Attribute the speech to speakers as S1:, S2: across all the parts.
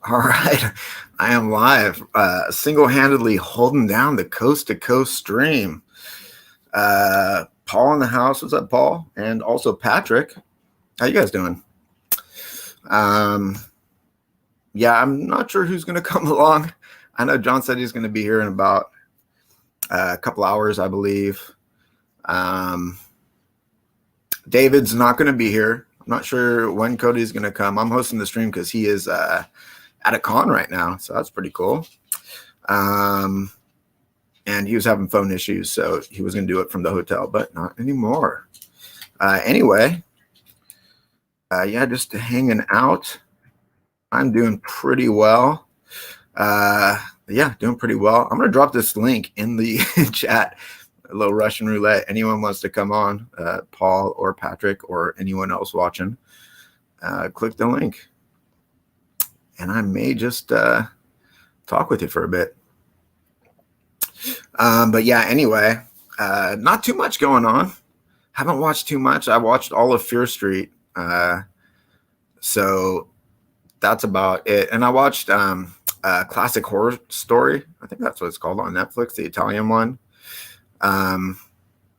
S1: All right. I am live, single-handedly holding down the coast-to-coast stream. Paul in the house. What's up, Paul? And also Patrick. How you guys doing? Yeah, I'm not sure who's going to come along. I know John said he's going to be here in about a couple hours, I believe. David's not going to be here. I'm not sure when Cody's going to come. I'm hosting the stream because he is at a con right now, so that's pretty cool. And he was having phone issues, so he was going to do it from the hotel, but not anymore. Anyway, yeah, just hanging out. I'm doing pretty well. Yeah, doing pretty well. I'm going to drop this link in the chat, a little Russian roulette. Anyone wants to come on, Paul or Patrick or anyone else watching, click the link. And I may just talk with you for a bit. But yeah, anyway, not too much going on. Haven't watched too much. I watched all of Fear Street. So that's about it. And I watched Classic Horror Story. I think that's what it's called on Netflix, the Italian one. And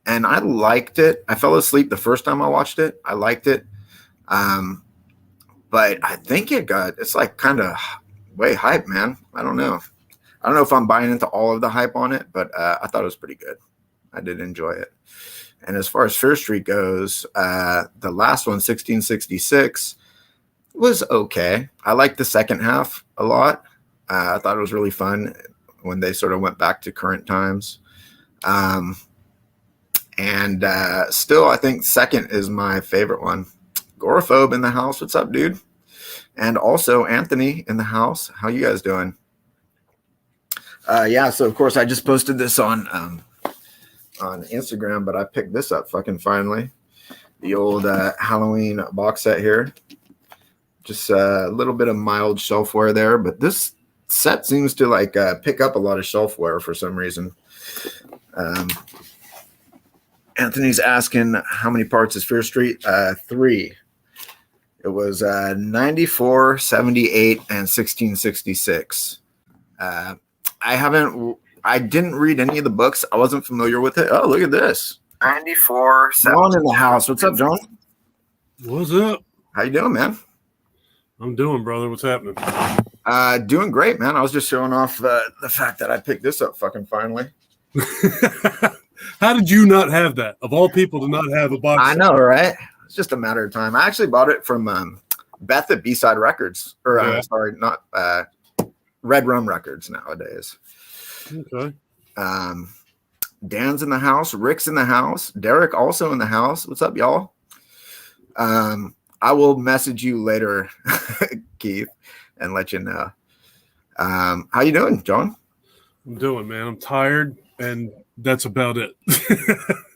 S1: I liked it. I fell asleep the first time I watched it. I liked it. But I think it's like kind of way hype, man. I don't know if I'm buying into all of the hype on it, but I thought it was pretty good. I did enjoy it. And as far as Fear Street goes, the last one, 1666, was okay. I liked the second half a lot. I thought it was really fun when they sort of went back to current times. And still, I think second is my favorite one. Gorophobe in the house. What's up, dude? And also Anthony in the house. How you guys doing? Yeah, so of course I just posted this on Instagram, but I picked this up fucking finally. The old Halloween box set here. Just a little bit of mild shelfware there, but this set seems to like pick up a lot of shelfware for some reason. Anthony's asking how many parts is Fear Street? 3. It was 94, 78, and 1666. I didn't read any of the books. I wasn't familiar with it. Oh, look at this. 94, John in the house. What's up, John?
S2: What's up?
S1: How you doing, man?
S2: I'm doing, brother. What's happening?
S1: Doing great, man. I was just showing off the fact that I picked this up fucking finally.
S2: How did you not have that? Of all people to not have a box.
S1: I know, right? It's just a matter of time. I actually bought it from Beth at B-Side Records. Or,
S2: Yeah.
S1: sorry, not Red Rum Records nowadays.
S2: Okay.
S1: Dan's in the house. Rick's in the house. Derek also in the house. What's up, y'all? I will message you later, Keith, and let you know. How you doing, John?
S2: I'm doing, man. I'm tired, and that's about it.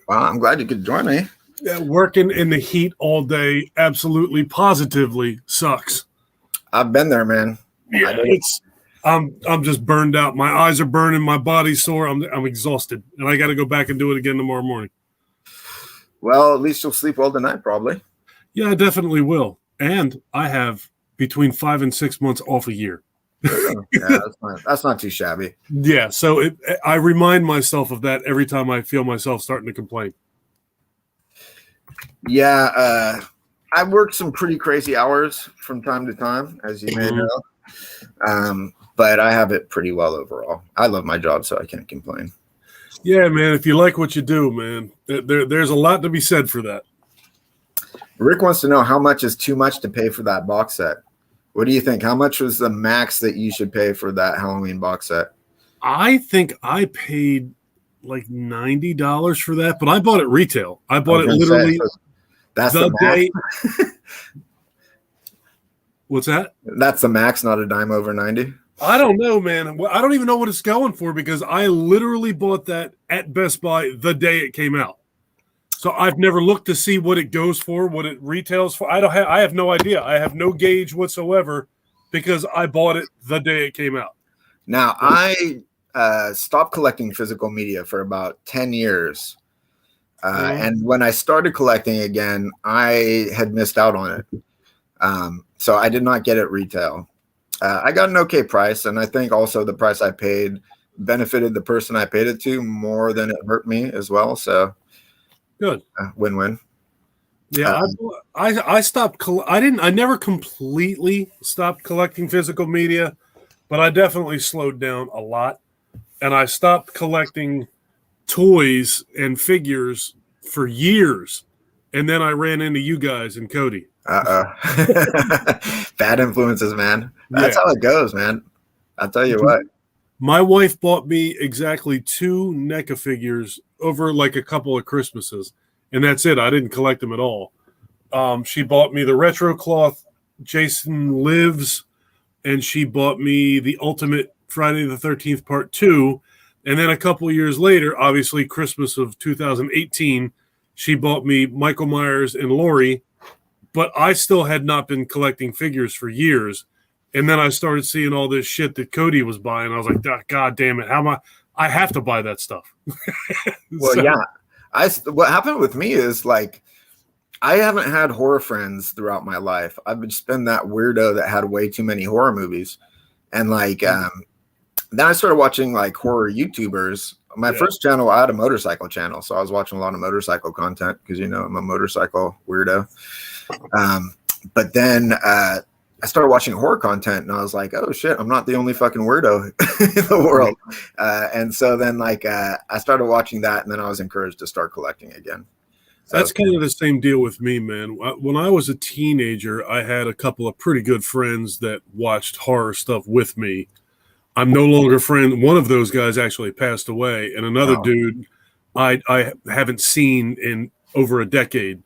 S1: Well, I'm glad you could join me.
S2: Yeah, working in the heat all day absolutely positively sucks.
S1: I've been there, man.
S2: Yeah, I'm just burned out. My eyes are burning, my body's sore. I'm exhausted, and I got to go back and do it again tomorrow morning.
S1: Well, at least you'll sleep well tonight, probably.
S2: Yeah, I definitely will. And I have between 5 and 6 months off a year.
S1: Yeah, that's not too shabby.
S2: Yeah, so I remind myself of that every time I feel myself starting to complain.
S1: Yeah, I worked some pretty crazy hours from time to time, as you may know. But I have it pretty well overall. I love my job, so I can't complain.
S2: Yeah, man, if you like what you do, man, there's a lot to be said for that.
S1: Rick wants to know how much is too much to pay for that box set. What do you think? How much was the max that you should pay for that Halloween box set?
S2: I think I paid like $90 for that, but I bought it retail. I bought it literally
S1: that's
S2: the day.
S1: max.
S2: What's that?
S1: That's the max, not a dime over 90.
S2: I don't know, man. I don't even know what it's going for because I literally bought that at Best Buy the day it came out. So I've never looked to see what it goes for, what it retails for. I have no idea. I have no gauge whatsoever because I bought it the day it came out.
S1: Now, I stopped collecting physical media for about 10 years. And when I started collecting again, I had missed out on it. So I did not get it retail. I got an okay price, and I think also the price I paid benefited the person I paid it to more than it hurt me as well. So
S2: Good.
S1: Win-win.
S2: Yeah, I stopped. I never completely stopped collecting physical media, but I definitely slowed down a lot, and I stopped collecting toys and figures for years, and then I ran into you guys and Cody.
S1: Bad influences, man. That's
S2: Yeah,
S1: how it goes, man. I'll tell you what.
S2: my wife bought me exactly 2 NECA figures over like a couple of Christmases, and that's it. I didn't collect them at all. She bought me the retro cloth Jason Lives, and she bought me the Ultimate Friday the 13th Part 2. And then a couple of years later, obviously Christmas of 2018, she bought me Michael Myers and Laurie, but I still had not been collecting figures for years. And then I started seeing all this shit that Cody was buying. I was like, God damn it, how am I have to buy that stuff.
S1: Well,
S2: So,
S1: yeah. What happened with me is like I haven't had horror friends throughout my life. I've just been that weirdo that had way too many horror movies. And like then I started watching like horror YouTubers. My first channel, I had a motorcycle channel, so I was watching a lot of motorcycle content because I'm a motorcycle weirdo. But then I started watching horror content, and I was like, "Oh shit, I'm not the only fucking weirdo in the world." And so then, like, I started watching that, and then I was encouraged to start collecting again. So
S2: that's kind of the same deal with me, man. When I was a teenager, I had a couple of pretty good friends that watched horror stuff with me. I'm no longer friend. One of those guys actually passed away, and another dude I haven't seen in over a decade.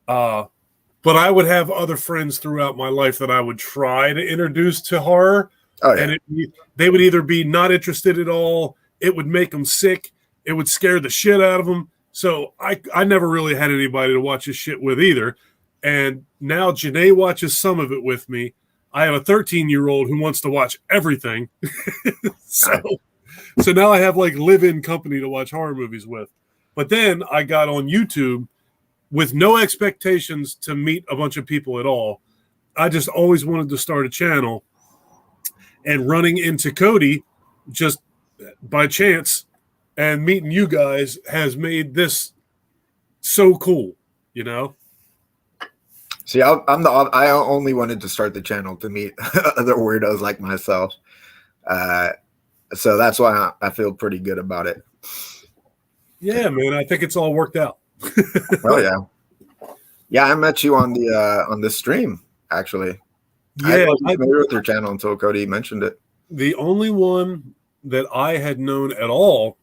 S2: But I would have other friends throughout my life that I would try to introduce to horror.
S1: Oh, yeah.
S2: And they would either be not interested at all, it would make them sick, it would scare the shit out of them. So I never really had anybody to watch this shit with either. And now Janae watches some of it with me. I have a 13-year-old who wants to watch everything. so now I have like live-in company to watch horror movies with. But then I got on YouTube with no expectations to meet a bunch of people at all. I just always wanted to start a channel, and running into Cody just by chance and meeting you guys has made this so cool,
S1: See, I only wanted to start the channel to meet other weirdos like myself. So that's why I feel pretty good about it.
S2: Yeah, man, I think it's all worked out.
S1: Oh yeah. Yeah, I met you on the stream, actually.
S2: Yeah,
S1: I wasn't familiar with your channel until Cody mentioned it.
S2: The only one that I had known at all,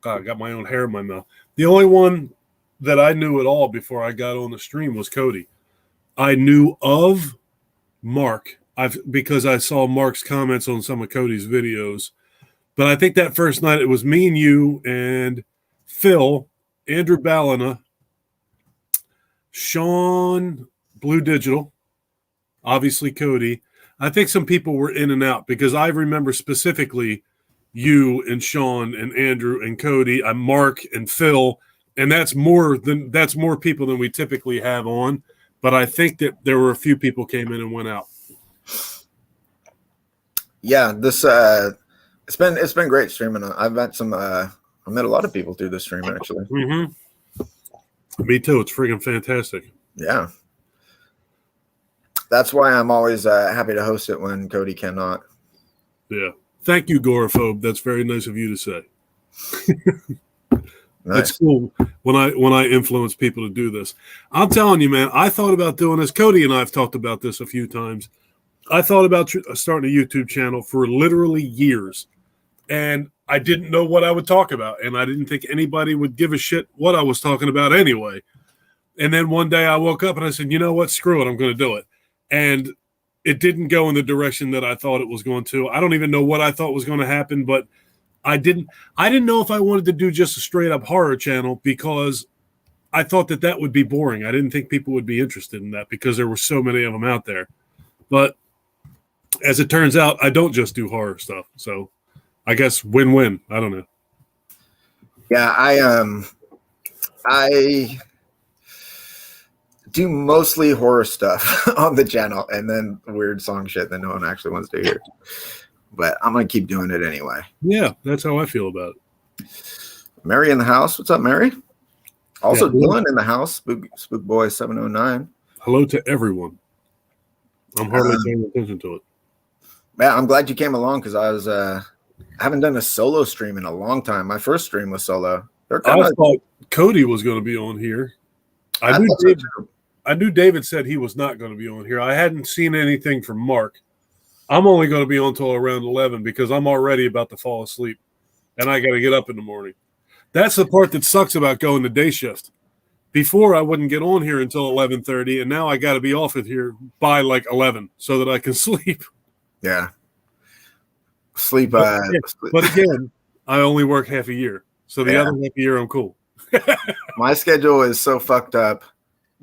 S2: God, I got my own hair in my mouth. The only one that I knew at all before I got on the stream was Cody. I knew of Mark because I saw Mark's comments on some of Cody's videos. But I think that first night it was me and you and Phil, Andrew Ballina, Sean Blue Digital, obviously Cody. I think some people were in and out because I remember specifically you and Sean and Andrew and Cody, Mark and Phil, and that's more people than we typically have on. But I think that there were a few people came in and went out.
S1: Yeah, this it's been great streaming. I've met I met a lot of people through the stream actually.
S2: Mm-hmm. Me too. It's freaking fantastic.
S1: Yeah. That's why I'm always happy to host it when Cody cannot.
S2: Yeah. Thank you, Goraphobe. That's very nice of you to say.
S1: Nice.
S2: It's cool when I influence people to do this. I'm telling you, man, I thought about doing this. Cody and I have talked about this a few times. I thought about starting a YouTube channel for literally years, and I didn't know what I would talk about, and I didn't think anybody would give a shit what I was talking about anyway. And then one day I woke up and I said, you know what? Screw it. I'm going to do it. And it didn't go in the direction that I thought it was going to. I don't even know what I thought was going to happen, but I didn't know if I wanted to do just a straight up horror channel because I thought that would be boring. I didn't think people would be interested in that because there were so many of them out there. But as it turns out, I don't just do horror stuff. So I guess win-win. I don't know.
S1: Yeah, do mostly horror stuff on the channel, and then weird song shit that no one actually wants to hear. But I'm gonna keep doing it anyway.
S2: Yeah, that's how I feel about it.
S1: Mary in the house. What's up, Mary? Also,
S2: Yeah.
S1: Dylan in the house. Spook Boy 709.
S2: Hello to everyone. I'm hardly paying attention to it.
S1: Man, I'm glad you came along because I haven't done a solo stream in a long time. My first stream was solo.
S2: I thought Cody was going to be on here. I knew David said he was not going to be on here. I hadn't seen anything from Mark. I'm only going to be on until around 11 because I'm already about to fall asleep, and I got to get up in the morning. That's the part that sucks about going to day shift. Before, I wouldn't get on here until 11:30, and now I got to be off of here by like 11 so that I can sleep.
S1: Yeah. Sleep.
S2: But again, I only work half a year. So the other half a year, I'm cool.
S1: My schedule is so fucked up.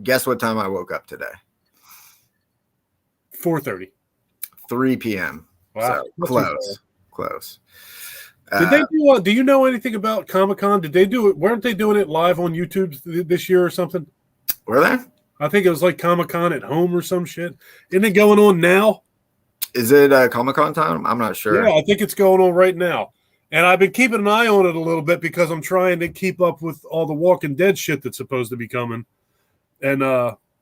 S1: Guess what time I woke up today?
S2: 4:30.
S1: 3 p.m.
S2: Wow.
S1: So close.
S2: Did they do? Do you know anything about Comic-Con? Did they do it? Weren't they doing it live on YouTube this year or something?
S1: Were they?
S2: I think it was like Comic-Con at home or some shit. Isn't it going on now?
S1: Is it Comic-Con time? I'm not sure.
S2: Yeah, I think it's going on right now. And I've been keeping an eye on it a little bit because I'm trying to keep up with all the Walking Dead shit that's supposed to be coming. And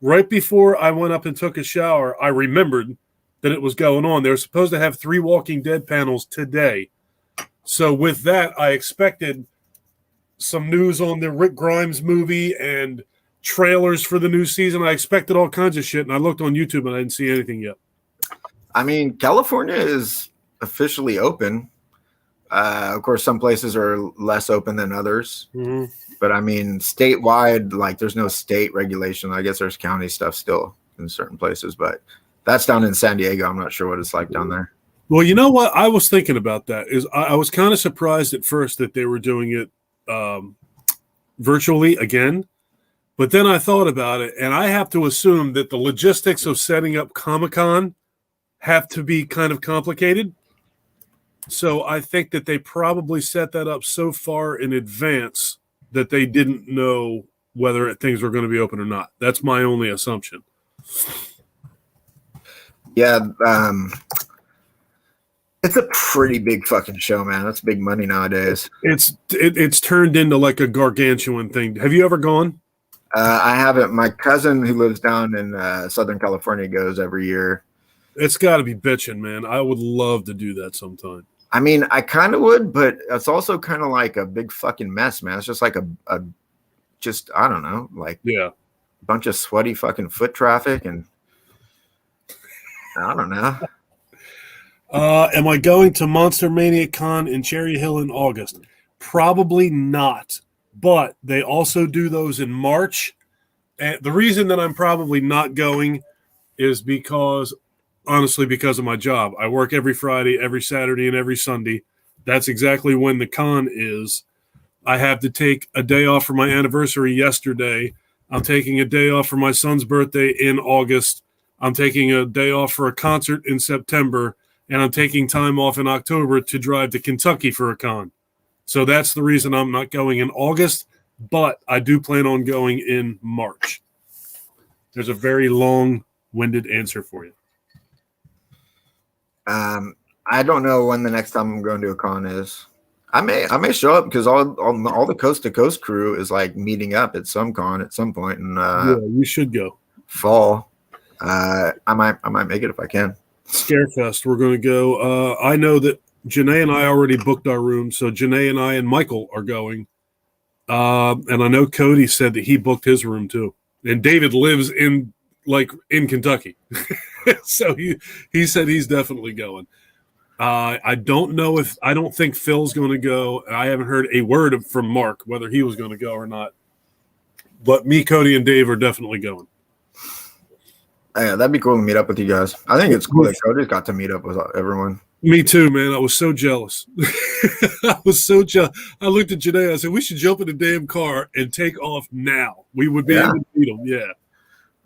S2: right before I went up and took a shower, I remembered that it was going on. They were supposed to have 3 Walking Dead panels today. So with that, I expected some news on the Rick Grimes movie and trailers for the new season. I expected all kinds of shit, and I looked on YouTube and I didn't see anything yet.
S1: I mean, California is officially open. Of course, some places are less open than others.
S2: Mm-hmm.
S1: But I mean, statewide, like there's no state regulation. I guess there's county stuff still in certain places, but that's down in San Diego. I'm not sure what it's like down there.
S2: Well, you know what? I was thinking about that. I was kind of surprised at first that they were doing it virtually again. But then I thought about it, and I have to assume that the logistics of setting up Comic-Con have to be kind of complicated. So I think that they probably set that up so far in advance that they didn't know whether things were going to be open or not. That's my only assumption.
S1: Yeah, it's a pretty big fucking show, man. That's big money nowadays.
S2: It's turned into like a gargantuan thing. Have you ever gone?
S1: I haven't. My cousin who lives down in Southern California goes every year.
S2: It's got to be bitching, man. I would love to do that sometime.
S1: I mean, I kind of would, but it's also kind of like a big fucking mess, man. It's just like I don't know, like a bunch of sweaty fucking foot traffic, and I don't know.
S2: Am I going to Monster Mania Con in Cherry Hill in August? Probably not, but they also do those in March. And the reason that I'm probably not going is honestly, because of my job. I work every Friday, every Saturday, and every Sunday. That's exactly when the con is. I have to take a day off for my anniversary yesterday. I'm taking a day off for my son's birthday in August. I'm taking a day off for a concert in September, and I'm taking time off in October to drive to Kentucky for a con. So that's the reason I'm not going in August, but I do plan on going in March. There's a very long-winded answer for you.
S1: I don't know when the next time I'm going to a con is. I may show up because all the Coast to Coast crew is like meeting up at some con at some point in
S2: you should go
S1: fall. I might make it if I can.
S2: Scarefest, we're going to go. I know that Janae and I already booked our room, so Janae and I and Michael are going. And I know Cody said that he booked his room too. And David lives in Kentucky. So he said he's definitely going. I don't think Phil's going to go. I haven't heard a word from Mark whether he was going to go or not. But me, Cody, and Dave are definitely going.
S1: Yeah, that'd be cool to meet up with you guys. I think it's cool that Cody's got to meet up with everyone.
S2: Me too, man. I was so jealous. I looked at Janae. I said, we should jump in the damn car and take off now. We would be able to meet them. Yeah.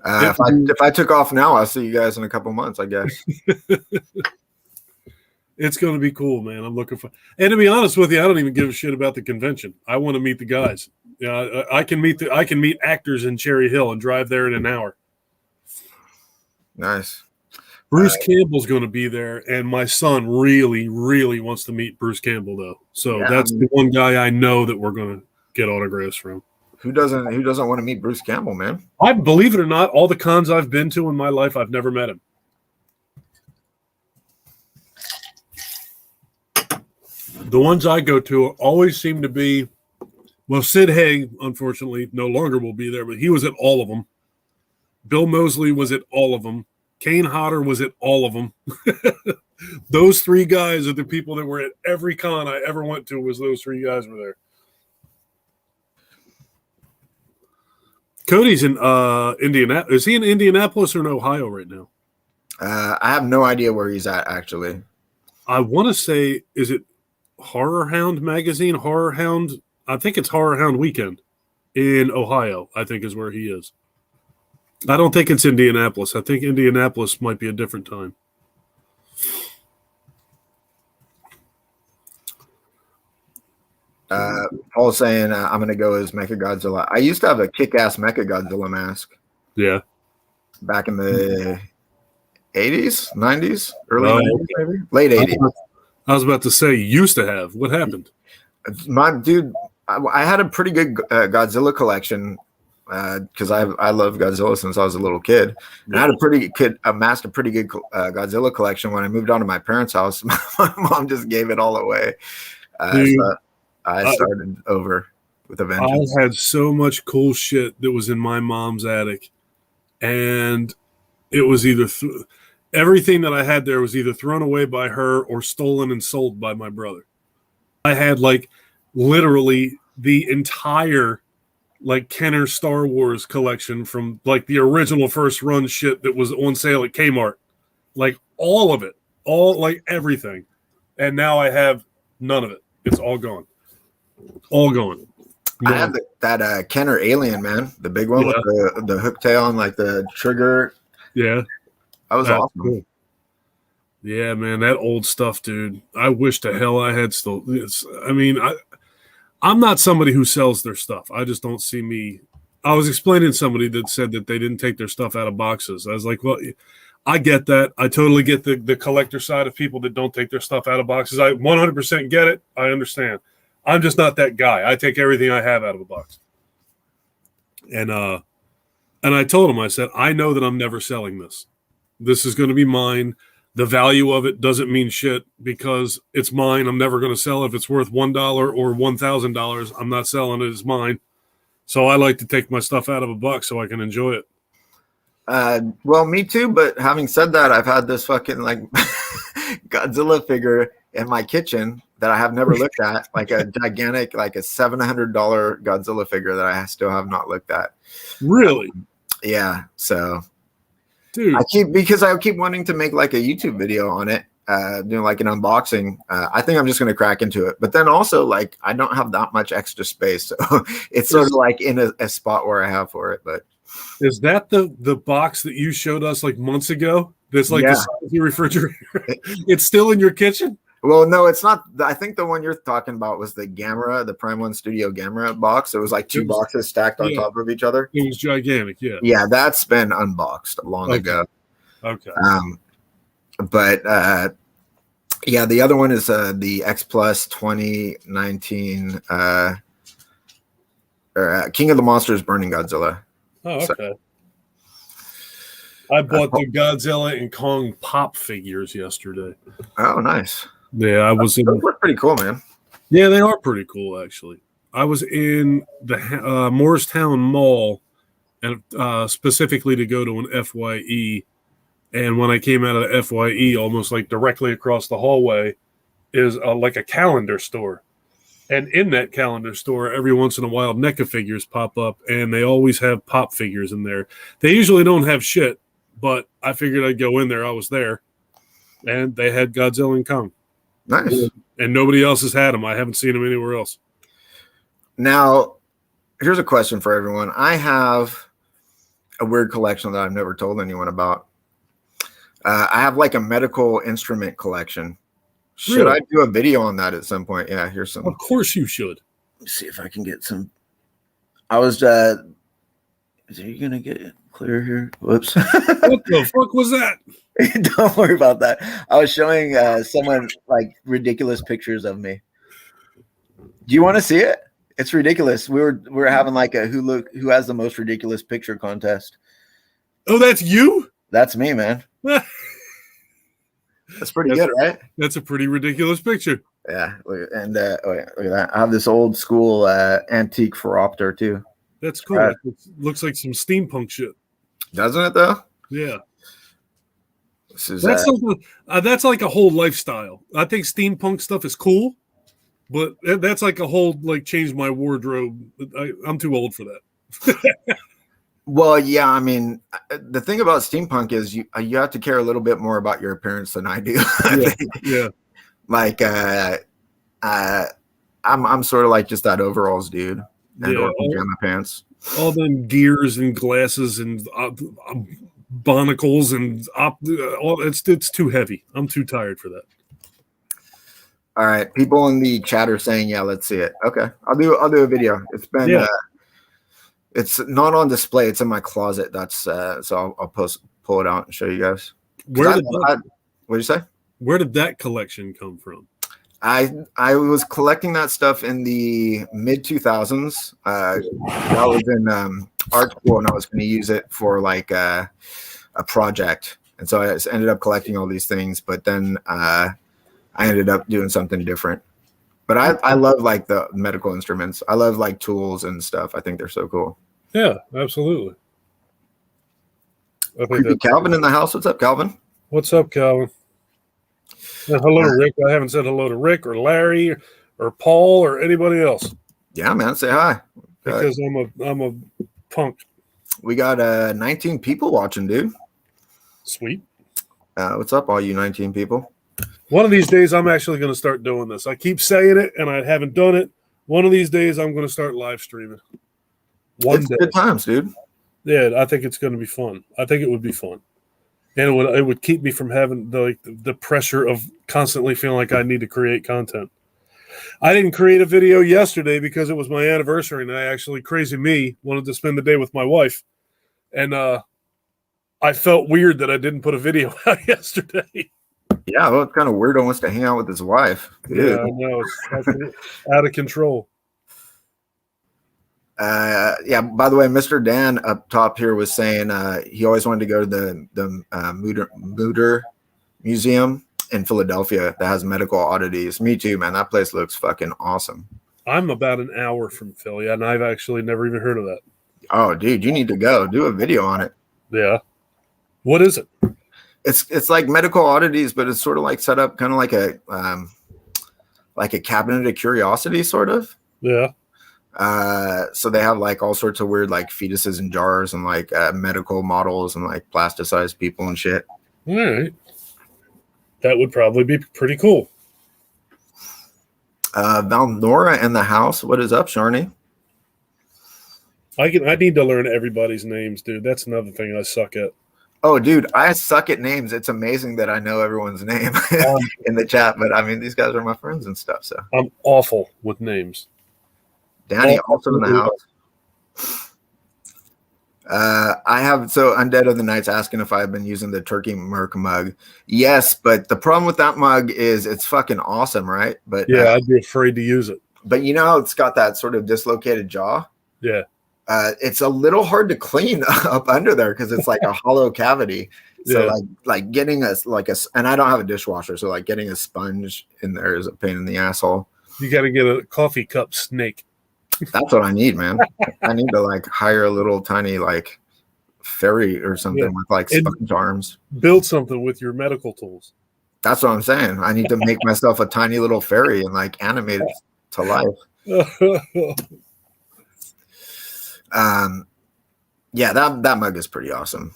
S1: If I took off now, I'll see you guys in a couple months, I guess.
S2: It's going to be cool, man. I'm looking for. And to be honest with you, I don't even give a shit about the convention. I want to meet the guys. Yeah, I can meet actors in Cherry Hill and drive there in an hour.
S1: Nice.
S2: Bruce Campbell's going to be there, and my son really, really wants to meet Bruce Campbell, though. So that's the one guy I know that we're going to get autographs from.
S1: Who doesn't want to meet Bruce Campbell, man?
S2: I believe it or not, all the cons I've been to in my life, I've never met him. The ones I go to always seem to be, well, Sid Haig, unfortunately, no longer will be there, but he was at all of them. Bill Moseley was at all of them. Kane Hodder was at all of them. Those three guys are the people that were at every con I ever went to. Was those three guys were there. Cody's in Indianapolis. Is he in Indianapolis or in Ohio right now?
S1: I have no idea where he's at, actually.
S2: I want to say, is it Horror Hound magazine? Horror Hound? I think it's Horror Hound Weekend in Ohio, I think is where he is. I don't think it's Indianapolis. I think Indianapolis might be a different time.
S1: Paul's saying I'm going to go as Mechagodzilla. I used to have a kick-ass Mechagodzilla mask.
S2: Yeah.
S1: Back in the 80s, 90s, early 90s, maybe? Late 80s.
S2: I was about to say, used to have. What happened?
S1: I had a pretty good Godzilla collection because I love Godzilla since I was a little kid. And I had amassed a pretty good Godzilla collection. When I moved on to my parents' house, my mom just gave it all away. So I started over with a vengeance.
S2: I had so much cool shit that was in my mom's attic, and it was either everything that I had there was either thrown away by her or stolen and sold by my brother. I had like literally the entire like Kenner Star Wars collection from like the original first run shit that was on sale at Kmart, like all of it, all like everything, and now I have none of it. It's all gone. All gone.
S1: I had that Kenner Alien, man, the big one with the hook tail and like the trigger.
S2: Yeah,
S1: that was awesome.
S2: Cool. Yeah, man, that old stuff, dude. I wish to hell I had still. I'm not somebody who sells their stuff. I just don't see me. I was explaining to somebody that said that they didn't take their stuff out of boxes. I was like, well, I get that. I totally get the collector side of people that don't take their stuff out of boxes. I 100% get it. I understand. I'm just not that guy. I take everything I have out of a box. And I told him, I said, I know that I'm never selling this. This is going to be mine. The value of it doesn't mean shit because it's mine. I'm never going to sell it. If it's worth $1 or $1,000, I'm not selling it. It's mine. So I like to take my stuff out of a box so I can enjoy it.
S1: Well, me too. But having said that, I've had this fucking like Godzilla figure in my kitchen that I have never looked at, like a gigantic, like a $700 Godzilla figure that I still have not looked at.
S2: Really?
S1: Yeah. So,
S2: dude,
S1: I keep wanting to make like a YouTube video on it, doing like an unboxing. I think I'm just going to crack into it. But then also, like, I don't have that much extra space, so it's sort of like in a spot where I have for it. But
S2: is that the box that you showed us like months ago? That's like the size of your refrigerator. It's still in your kitchen?
S1: Well, no, it's not. I think the one you're talking about was the Gamera, the Prime One Studio Gamera box. It was like two boxes stacked on top of each other.
S2: It was gigantic, yeah.
S1: Yeah, that's been unboxed long ago.
S2: Okay.
S1: But the other one is the X Plus 2019 King of the Monsters Burning Godzilla.
S2: Oh, okay. So, I bought the Godzilla and Kong pop figures yesterday.
S1: Oh, nice.
S2: Yeah, I was in.
S1: Those look pretty cool, man.
S2: Yeah, they are pretty cool, actually. I was in the Morristown Mall, and specifically to go to an FYE. And when I came out of the FYE, almost like directly across the hallway is like a calendar store. And in that calendar store, every once in a while, NECA figures pop up, and they always have pop figures in there. They usually don't have shit, but I figured I'd go in there. I was there, and they had Godzilla and Kong.
S1: Nice.
S2: And nobody else has had them. I haven't seen them anywhere else.
S1: Now, here's a question for everyone. I have a weird collection that I've never told anyone about. I have like a medical instrument collection. Should
S2: Really?
S1: I do a video on that at some point? Yeah, here's some.
S2: Of course you should.
S1: Let me see if I can get some I was. Is you gonna get it clear here? Whoops.
S2: What the fuck was that?
S1: Don't worry about that. I was showing someone like ridiculous pictures of me. Do you want to see it? It's ridiculous. We were having like a who has the most ridiculous picture contest.
S2: Oh, that's you?
S1: That's me, man. That's pretty good, right?
S2: That's a pretty ridiculous picture.
S1: Yeah, and look at that. I have this old school antique Phoropter too.
S2: That's cool. It looks like some steampunk shit.
S1: Doesn't it though?
S2: Yeah.
S1: This is
S2: that's like a whole lifestyle. I think steampunk stuff is cool, but that's like a whole like change my wardrobe. I'm too old for that.
S1: Well, yeah. I mean, the thing about steampunk is you have to care a little bit more about your appearance than I do. I think.
S2: Yeah.
S1: Like, I'm sort of like just that overalls dude and or pajama pants.
S2: All them gears and glasses and bonacles and it's too heavy. I'm too tired for that.
S1: All right, people in the chat are saying, "Yeah, let's see it." Okay, I'll do a video. It's been it's not on display. It's in my closet. That's so I'll pull it out and show you guys. What did you say?
S2: Where did that collection come from?
S1: I was collecting that stuff in the mid 2000s. I was in art school and I was going to use it for like a project, and so I ended up collecting all these things. But then I ended up doing something different. But I love like the medical instruments. I love like tools and stuff. I think they're so cool.
S2: Yeah, absolutely.
S1: Creepy Calvin in the house. What's up, Calvin?
S2: What's up, Calvin? Hello to Rick. I haven't said hello to Rick or Larry or Paul or anybody else.
S1: Yeah, man, say hi.
S2: Because I'm a punk.
S1: We got 19 people watching, dude.
S2: Sweet.
S1: What's up, all you 19 people?
S2: One of these days, I'm actually going to start doing this. I keep saying it, and I haven't done it. One of these days, I'm going to start live streaming.
S1: It's good times, dude.
S2: Yeah, I think it's going to be fun. I think it would be fun. And it would keep me from having the pressure of constantly feeling like I need to create content. I didn't create a video yesterday because it was my anniversary, and I actually, crazy me, wanted to spend the day with my wife. And I felt weird that I didn't put a video out yesterday.
S1: Yeah, well, it's kind of weird almost to hang out with his wife. Dude.
S2: Yeah, I know. It's out of control.
S1: Yeah, by the way, Mr. Dan up top here was saying he always wanted to go to the Mütter Museum in Philadelphia that has medical oddities. Me too, man. That place looks fucking awesome.
S2: I'm about an hour from Philly, and I've actually never even heard of that.
S1: Oh, dude, you need to go. Do a video on it.
S2: Yeah. What is it?
S1: It's like medical oddities, but it's sort of like set up kind of like a cabinet of curiosity, sort of.
S2: Yeah.
S1: So they have like all sorts of weird like fetuses in jars and like medical models and like plasticized people and shit.
S2: All right. That would probably be pretty cool.
S1: Valnora in the house. What is up, Sharni?
S2: I need to learn everybody's names, dude. That's another thing I suck at.
S1: Oh, dude, I suck at names. It's amazing that I know everyone's name in the chat, but I mean, these guys are my friends and stuff. So
S2: I'm awful with names.
S1: Danny also in the house. I have Undead of the Night's asking if I've been using the Turkey Merc mug. Yes, but the problem with that mug is it's fucking awesome, right? But
S2: yeah, I'd be afraid to use it.
S1: But you know how it's got that sort of dislocated jaw?
S2: Yeah.
S1: It's a little hard to clean up under there because it's like a hollow cavity. So like getting and I don't have a dishwasher, so like getting a sponge in there is a pain in the asshole.
S2: You got to get a coffee cup snake.
S1: That's what I need, man. I need to like hire a little tiny like fairy or something with like sponge arms.
S2: Build something with your medical tools.
S1: That's what I'm saying. I need to make myself a tiny little fairy and like animate it to life. Yeah, that mug is pretty awesome.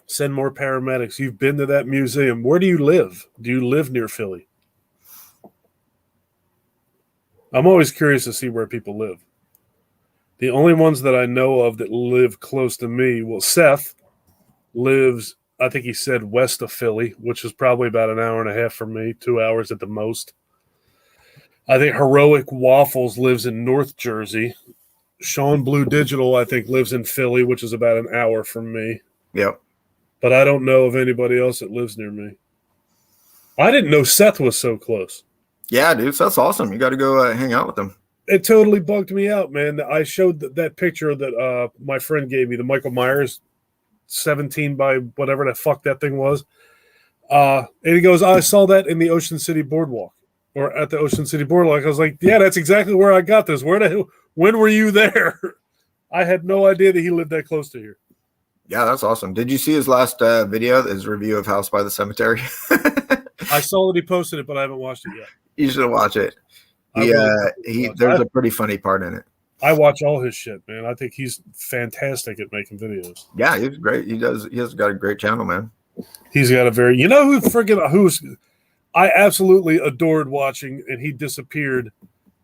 S2: Send more paramedics. You've been to that museum. Where do you live? Do you live near Philly? I'm always curious to see where people live. The only ones that I know of that live close to me, well, Seth lives, I think he said west of Philly, which is probably about an hour and a half from me, 2 hours at the most. I think Heroic Waffles lives in North Jersey. Sean Blue Digital, I think, lives in Philly, which is about an hour from me.
S1: Yep.
S2: But I don't know of anybody else that lives near me. I didn't know Seth was so close.
S1: Yeah, dude, so that's awesome. You got to go hang out with him.
S2: It totally bugged me out, man. I showed that picture that my friend gave me, the Michael Myers 17 by whatever the fuck that thing was. And he goes, I saw that in the Ocean City Boardwalk, or at the Ocean City Boardwalk. I was like, yeah, that's exactly where I got this. When were you there? I had no idea that he lived that close to here.
S1: Yeah, that's awesome. Did you see his last video, his review of House by the Cemetery?
S2: I saw that he posted it, but I haven't watched it yet.
S1: You should watch it. There's a pretty funny part in it.
S2: I watch all his shit, man. I think he's fantastic at making videos.
S1: Yeah, he's great. He has got a great channel, man.
S2: He's got a very, I absolutely adored watching, and he disappeared.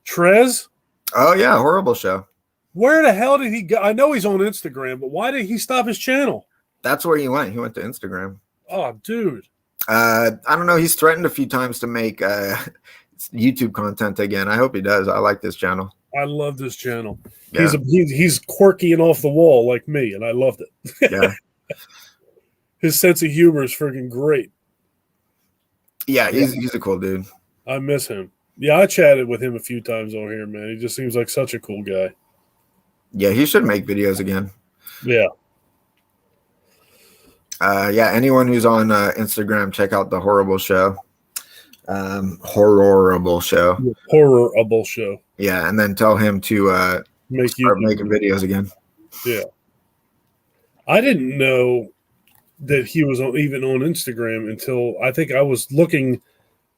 S2: Trez?
S1: Oh yeah, Horrible Show.
S2: Where the hell did he go? I know he's on Instagram, but why did he stop his channel?
S1: That's where he went. He went to Instagram.
S2: Oh, dude.
S1: I don't know. He's threatened a few times to make YouTube content again. I hope he does. I like this channel.
S2: I love this channel.
S1: Yeah.
S2: He's quirky and off the wall like me, and I loved it.
S1: Yeah.
S2: His sense of humor is freaking great.
S1: Yeah, he's a cool dude.
S2: I miss him. Yeah, I chatted with him a few times on here, man. He just seems like such a cool guy.
S1: Yeah, he should make videos again.
S2: Yeah.
S1: Yeah, anyone who's on Instagram, check out the Horrible Show. Horrible Show.
S2: Horrible Show.
S1: Yeah, and then tell him to start making videos again.
S2: Yeah. I didn't know that he was even on Instagram until I think I was looking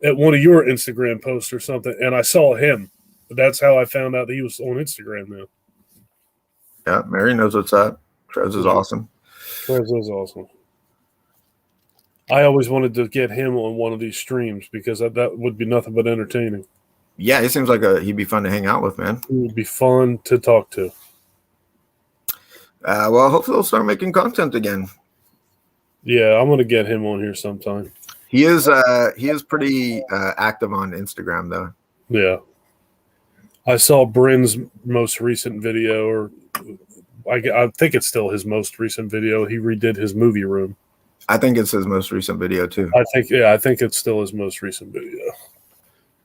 S2: at one of your Instagram posts or something, and I saw him. That's how I found out that he was on Instagram now.
S1: Yeah, Mary knows what's up. Trez is awesome.
S2: Trez is awesome. I always wanted to get him on one of these streams because that would be nothing but entertaining.
S1: Yeah, he seems like he'd be fun to hang out with, man.
S2: He would be fun to talk to.
S1: Well, hopefully they'll start making content again.
S2: Yeah, I'm gonna get him on here sometime.
S1: He is pretty active on Instagram though.
S2: Yeah. I saw Bryn's most recent video, or I think it's still his most recent video. He redid his movie room.
S1: I think it's his most recent video too.
S2: I think it's still his most recent video.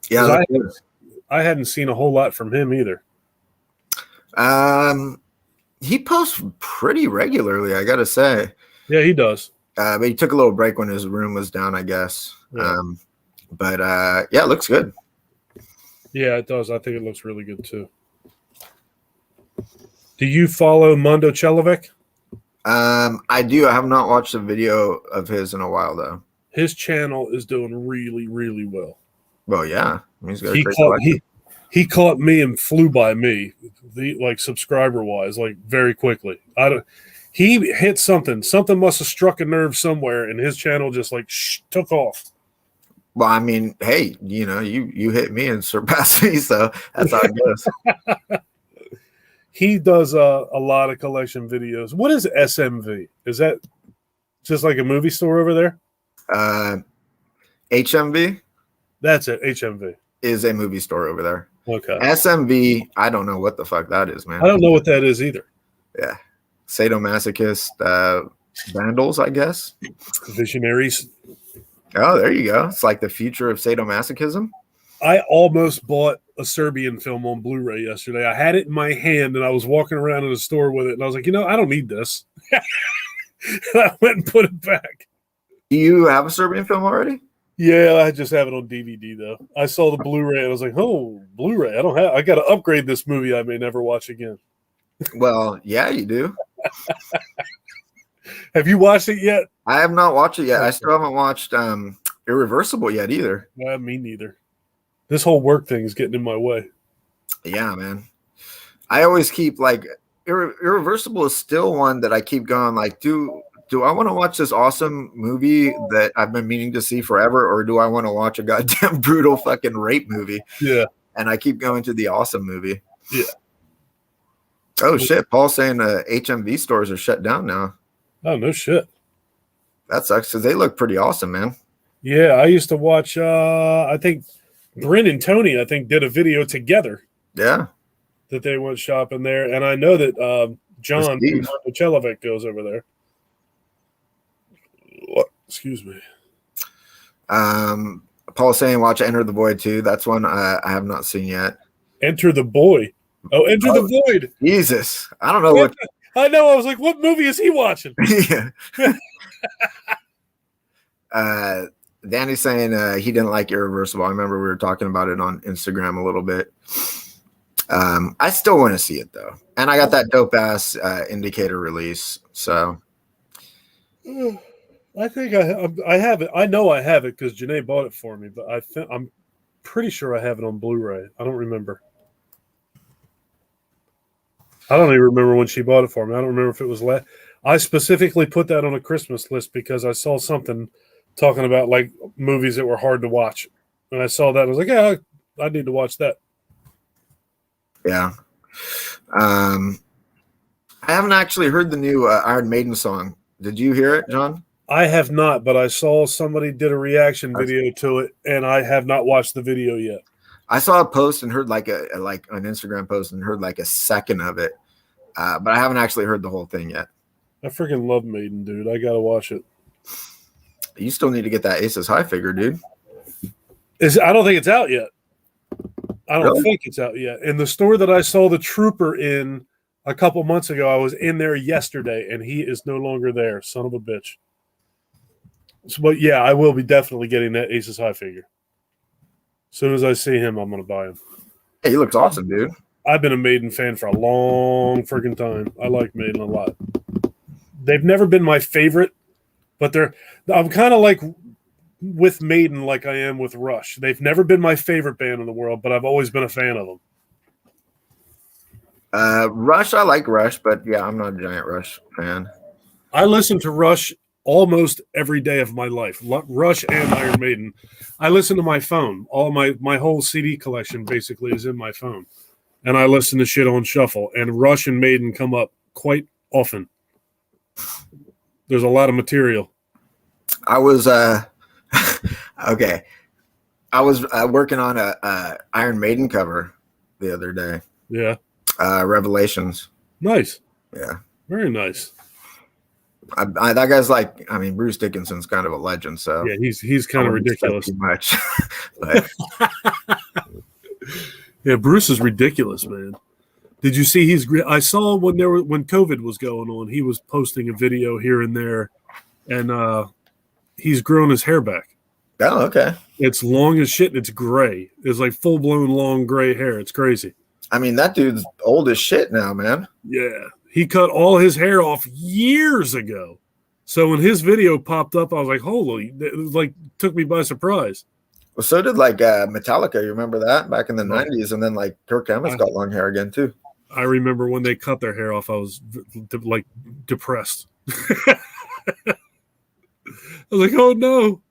S1: Yeah,
S2: I hadn't seen a whole lot from him either.
S1: He posts pretty regularly, I gotta say.
S2: Yeah, he does.
S1: But he took a little break when his room was down, I guess.
S2: Yeah.
S1: Yeah, it looks good.
S2: Yeah, it does. I think it looks really good too. Do you follow Mondo Chelovic?
S1: I do. I have not watched a video of his in a while though.
S2: His channel is doing really, really well.
S1: Well, yeah. He's got a great
S2: he caught me and flew by me, subscriber wise, like very quickly. He hit something. Something must have struck a nerve somewhere, and his channel just took off.
S1: Well, I mean, hey, you hit me and surpassed me, so that's how it goes.
S2: He does a lot of collection videos. What is SMV? Is that just like a movie store over there?
S1: HMV?
S2: That's it. HMV
S1: is a movie store over there.
S2: Okay.
S1: SMV, I don't know what the fuck that is, man.
S2: I don't know what that is either.
S1: Yeah. Sadomasochist vandals, I guess.
S2: Visionaries.
S1: Oh, there you go. It's like the future of sadomasochism.
S2: I almost bought a Serbian film on Blu-ray yesterday. I had it in my hand, and I was walking around in the store with it, and I was like, I don't need this. And I went and put it back.
S1: Do you have a Serbian film already?
S2: Yeah, I just have it on DVD, though. I saw the Blu-ray, and I was like, oh, Blu-ray. I got to upgrade this movie I may never watch again.
S1: Well, yeah, you do.
S2: Have you watched it yet?
S1: I have not watched it yet. I still haven't watched Irreversible yet either.
S2: Me neither. This whole work thing is getting in my way.
S1: Yeah, man. I always keep Irreversible is still one that I keep going do I want to watch this awesome movie that I've been meaning to see forever, or do I want to watch a goddamn brutal fucking rape movie?
S2: Yeah.
S1: And I keep going to the awesome movie.
S2: Yeah.
S1: Oh shit! Paul's saying HMV stores are shut down now.
S2: Oh no shit.
S1: That sucks because they look pretty awesome, man.
S2: Yeah, I used to watch. I think Bryn and Tony, did a video together.
S1: Yeah.
S2: that they went shopping there, and I know that John
S1: Steve.
S2: from Chelovic goes over there. Excuse me.
S1: Paul saying watch Enter the Void too. That's one I have not seen yet.
S2: Enter the Boy. Oh, Enter the Void.
S1: Jesus, I don't know what.
S2: I know. I was like, what movie is he watching?
S1: Yeah. Danny's saying he didn't like Irreversible. I remember we were talking about it on Instagram a little bit. I still want to see it though, and I got that dope ass Indicator release. So
S2: I think I have it. I know I have it because Janae bought it for me, but I'm pretty sure I have it on Blu-ray. I don't remember. I don't even remember when she bought it for me. I don't remember if it was I specifically put that on a Christmas list because I saw something talking about like movies that were hard to watch. And I saw that. I was like, yeah, I need to watch that.
S1: Yeah. I haven't actually heard the new Iron Maiden song. Did you hear it, John?
S2: I have not, but I saw somebody did a reaction video to it, and I have not watched the video yet.
S1: I saw a post and heard like an Instagram post and heard like a second of it, but I haven't actually heard the whole thing yet.
S2: I freaking love Maiden, dude. I gotta watch it.
S1: You still need to get that Aces High figure, dude.
S2: I don't think it's out yet. I don't
S1: Really?
S2: think it's out yet. In the store that I saw the Trooper in a couple months ago, I was in there yesterday, and he is no longer there. Son of a bitch. So, but yeah, I will be definitely getting that Aces High figure. As soon as I see him, I'm going to buy him.
S1: Hey, he looks awesome, dude.
S2: I've been a Maiden fan for a long freaking time. I like Maiden a lot. They've never been my favorite, but I'm kind of like with Maiden like I am with Rush. They've never been my favorite band in the world, but I've always been a fan of them.
S1: Rush, I like Rush, but yeah, I'm not a giant Rush fan.
S2: I listen to Rush almost every day of my life. Rush and Iron Maiden. I listen to my phone. All my whole CD collection basically is in my phone. And I listen to shit on shuffle. And Rush and Maiden come up quite often. There's a lot of material.
S1: I was okay. I was working on a Iron Maiden cover the other day.
S2: Yeah.
S1: Revelations.
S2: Nice.
S1: Yeah.
S2: Very nice.
S1: That guy's like, I mean, Bruce Dickinson's kind of a legend, so
S2: Yeah, he's kind of ridiculous.
S1: Too much. But
S2: yeah, Bruce is ridiculous, man. Did you see I saw when COVID was going on, he was posting a video here and there, and he's grown his hair back.
S1: Oh, okay.
S2: It's long as shit and it's gray. It's like full blown long gray hair. It's crazy.
S1: I mean, that dude's old as shit now, man.
S2: Yeah. He cut all his hair off years ago. So when his video popped up, I was like, holy, it was like took me by surprise.
S1: Well, so did like Metallica. You remember that back in the 90s? And then like Kirk Hammett's got long hair again too.
S2: I remember when they cut their hair off, I was like depressed. I was like, oh no.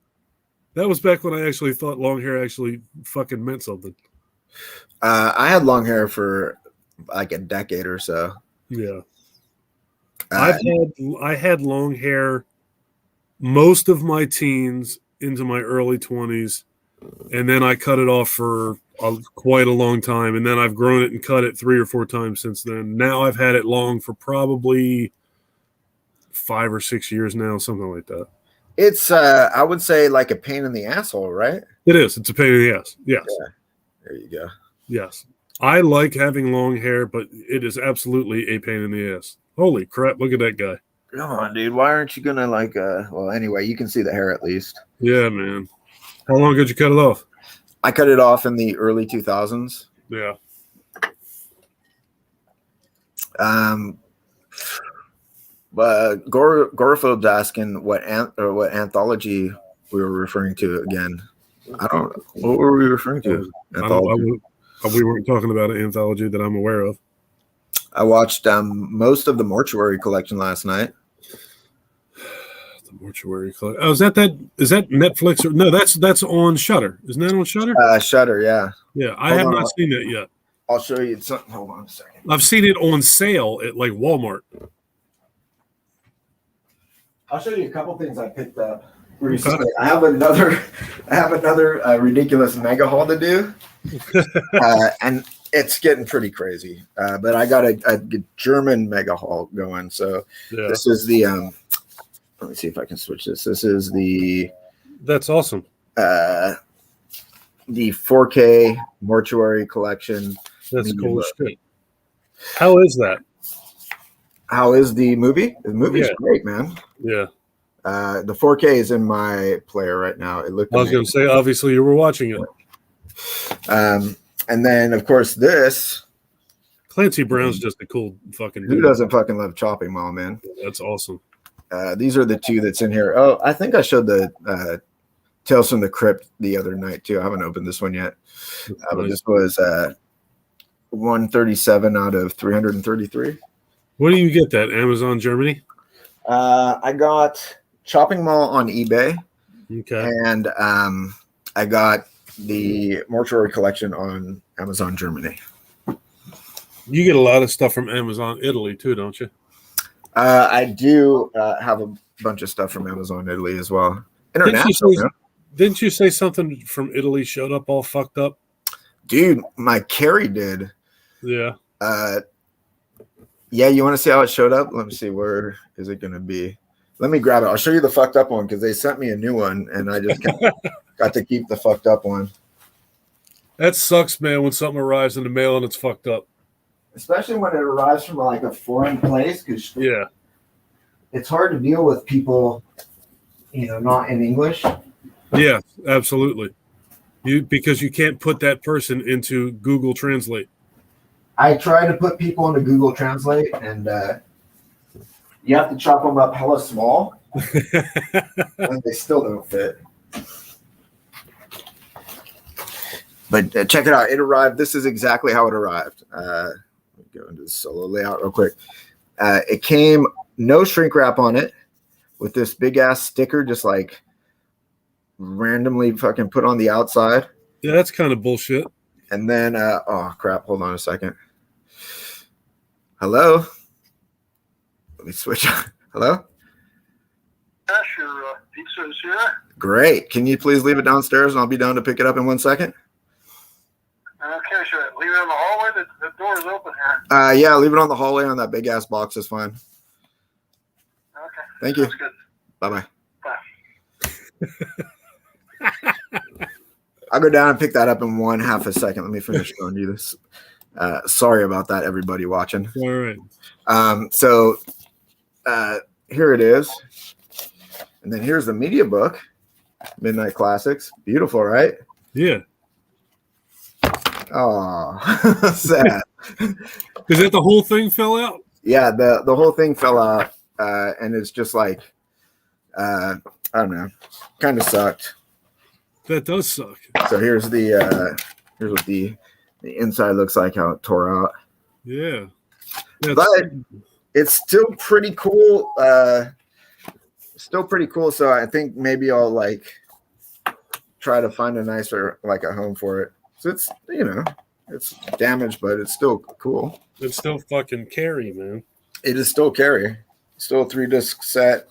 S2: That was back when I actually thought long hair actually fucking meant something.
S1: I had long hair for like a decade or so.
S2: Yeah. I had long hair most of my teens into my early 20s, and then I cut it off for quite a long time, and then I've grown it and cut it 3 or 4 times since then. Now I've had it long for probably 5 or 6 years now, something like that.
S1: It's I would say like a pain in the asshole, right?
S2: It is. It's a pain in the ass. Yes.
S1: Yeah. There you go.
S2: Yes. I like having long hair, but it is absolutely a pain in the ass. Holy crap, look at that guy.
S1: Come on, dude. Why aren't you gonna like well anyway, you can see the hair at least.
S2: Yeah, man. How long did you cut it off?
S1: I cut it off in the early 2000s.
S2: Yeah.
S1: But Gorophobe's asking what anthology we were referring to again. What were we referring to?
S2: We weren't talking about an anthology that I'm aware of.
S1: I watched most of the Mortuary collection last night.
S2: The Mortuary collection. Oh, is that Netflix or no? That's on Shudder. Isn't that on Shudder?
S1: Shudder, yeah.
S2: Yeah, I have not seen that yet.
S1: I'll show you something. Hold on a second.
S2: I've seen it on sale at like Walmart.
S1: I'll show you a couple things I picked up recently. Okay. I have another ridiculous mega haul to do. And it's getting pretty crazy. But I got a German mega haul going. So
S2: Yeah,
S1: this is the let me see if I can switch this. This is
S2: that's awesome.
S1: the 4K mortuary collection.
S2: That's
S1: media
S2: cool as
S1: book.
S2: shit. How is that?
S1: How is the movie? The movie's
S2: Yeah.
S1: great, man.
S2: Yeah,
S1: The 4K is in my player right now. It looked
S2: I was going to say, obviously, you were watching it.
S1: and then of course this.
S2: Clancy Brown's just a cool fucking
S1: Who
S2: dude.
S1: doesn't fucking love Chopping Mall, man?
S2: That's awesome.
S1: These are the two that's in here. Oh, I think I showed the Tales from the Crypt the other night too. I haven't opened this one yet. But
S2: Nice.
S1: this was 137 out of 333.
S2: Where do you get that? Amazon Germany?
S1: I got Chopping Mall on eBay,
S2: Okay.
S1: and I got the Mortuary Collection on Amazon Germany.
S2: You get a lot of stuff from Amazon Italy too, don't you?
S1: I do have a bunch of stuff from Amazon Italy as well. International, man.
S2: Didn't you say something from Italy showed up all fucked up?
S1: Dude, my Carrie did.
S2: Yeah.
S1: Yeah, you want to see how it showed up? Let me see. Where is it going to be? Let me grab it. I'll show you the fucked up one because they sent me a new one and I just got to keep the fucked up one.
S2: That sucks, man, when something arrives in the mail and it's fucked up.
S1: Especially when it arrives from like a foreign place because
S2: Yeah.
S1: it's hard to deal with people, not in English.
S2: Yeah, absolutely. Because you can't put that person into Google Translate.
S1: I try to put people into Google Translate and you have to chop them up hella small and they still don't fit. But check it out. It arrived. This is exactly how it arrived. Let me go into the solo layout real quick. It came no shrink wrap on it with this big ass sticker just like randomly fucking put on the outside.
S2: Yeah, that's kind of bullshit.
S1: And then, oh crap, hold on a second. Hello? Let me switch. Hello?
S3: Yes, your pizza is here.
S1: Great. Can you please leave it downstairs and I'll be down to pick it up in 1 second?
S3: Okay, should I leave it in the hallway? The door is open here.
S1: Yeah, leave it on the hallway on that big ass box is fine.
S3: Okay.
S1: Thank you.
S3: That's good.
S1: Bye-bye.
S3: Bye.
S1: I'll go down and pick that up in 1/2 a second. Let me finish showing you this. Sorry about that, everybody watching.
S2: All right.
S1: So here it is. And then here's the media book, Midnight Classics. Beautiful, right?
S2: Yeah.
S1: Oh, sad.
S2: Is that the whole thing fell out?
S1: Yeah, the whole thing fell out, and it's just like, I don't know, kind of sucked.
S2: That does suck.
S1: So here's what the inside looks like, how it tore out.
S2: Yeah.
S1: But it's still pretty cool. So I think maybe I'll like try to find a nicer like a home for it. So it's it's damaged, but it's still cool.
S2: It's still fucking Carrie, man.
S1: It is still Carrie. Still a 3-disc set,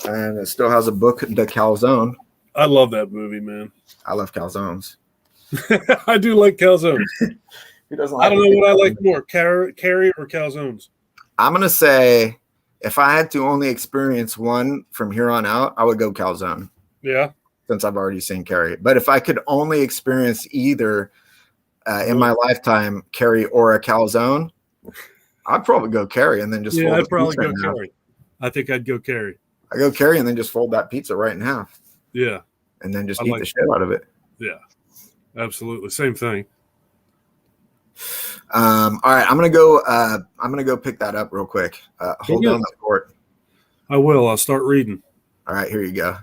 S1: and it still has a book, The Calzone.
S2: I love that movie, man.
S1: I love calzones.
S2: I do like calzones.
S1: Who doesn't
S2: I
S1: like
S2: don't know what I like more, Carrie or calzones.
S1: I'm gonna say if I had to only experience one from here on out, I would go calzone.
S2: Yeah.
S1: Since I've already seen Carrie. But if I could only experience either in my lifetime, Carrie or a calzone, I'd probably go Carrie and then just fold
S2: I'd
S1: the
S2: probably
S1: pizza
S2: go
S1: in half.
S2: Carrie. I think I'd go Carrie.
S1: I go Carrie and then just fold that pizza right in half
S2: Yeah.
S1: and then just
S2: I
S1: eat
S2: like
S1: the shit out of it.
S2: Yeah. Absolutely. Same thing.
S1: All right, I'm gonna go pick that up real quick. Hold down the fort.
S2: I will. I'll start reading.
S1: All right, here you go.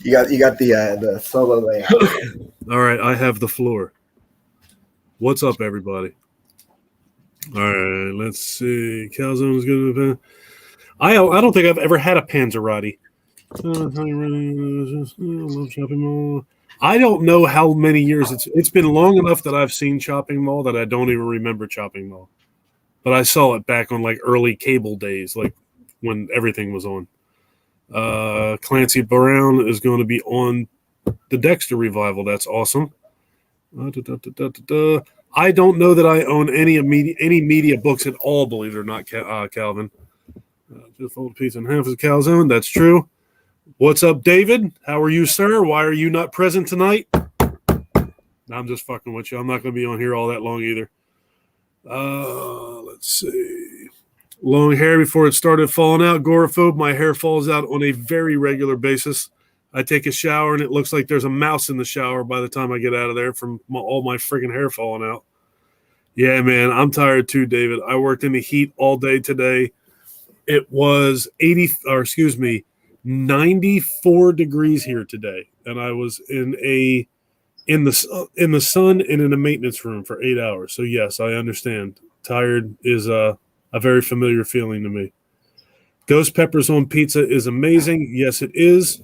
S1: you got the solo layout.
S2: All right, I have the floor. What's up, everybody? All right, let's see. Calzone's good. I don't think I've ever had a Panzerotti. Love Chopping Mall. I don't know how many years it's been long enough that I've seen Chopping Mall that I don't even remember Chopping Mall. But I saw it back on like early cable days, like when everything was on. Clancy Brown is going to be on the Dexter revival. That's awesome. I don't know that I own any media books at all, believe it or not, Calvin. Just fold pizza in half as a calzone. That's true. What's up, David? How are you, sir? Why are you not present tonight? I'm just fucking with you. I'm not going to be on here all that long either. Let's see. Long hair before it started falling out. Agoraphobe. My hair falls out on a very regular basis. I take a shower and it looks like there's a mouse in the shower by the time I get out of there from all my freaking hair falling out. Yeah, man, I'm tired too, David. I worked in the heat all day today. It was 94 degrees here today, and I was in the sun and in a maintenance room for 8 hours. So yes, I understand. Tired is a very familiar feeling to me. Ghost peppers on pizza is amazing. Yes, it is.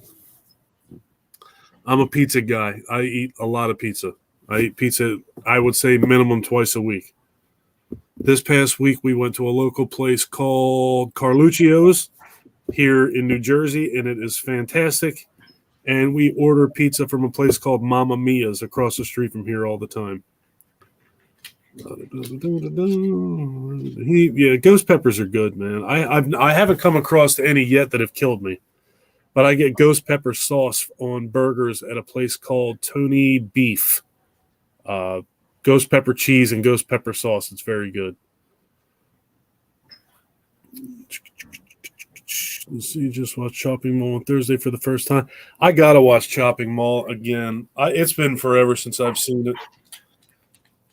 S2: I'm a pizza guy. I eat a lot of pizza. I eat pizza, I would say, minimum twice a week. This past week, we went to a local place called Carluccio's here in New Jersey, and it is fantastic. And we order pizza from a place called Mamma Mia's across the street from here all the time. Ghost peppers are good, man. I haven't come across any yet that have killed me. But I get ghost pepper sauce on burgers at a place called Tony Beef. Ghost pepper cheese and ghost pepper sauce. It's very good. Let's see, just watch Chopping Mall on Thursday for the first time. I got to watch Chopping Mall again. It's been forever since I've seen it.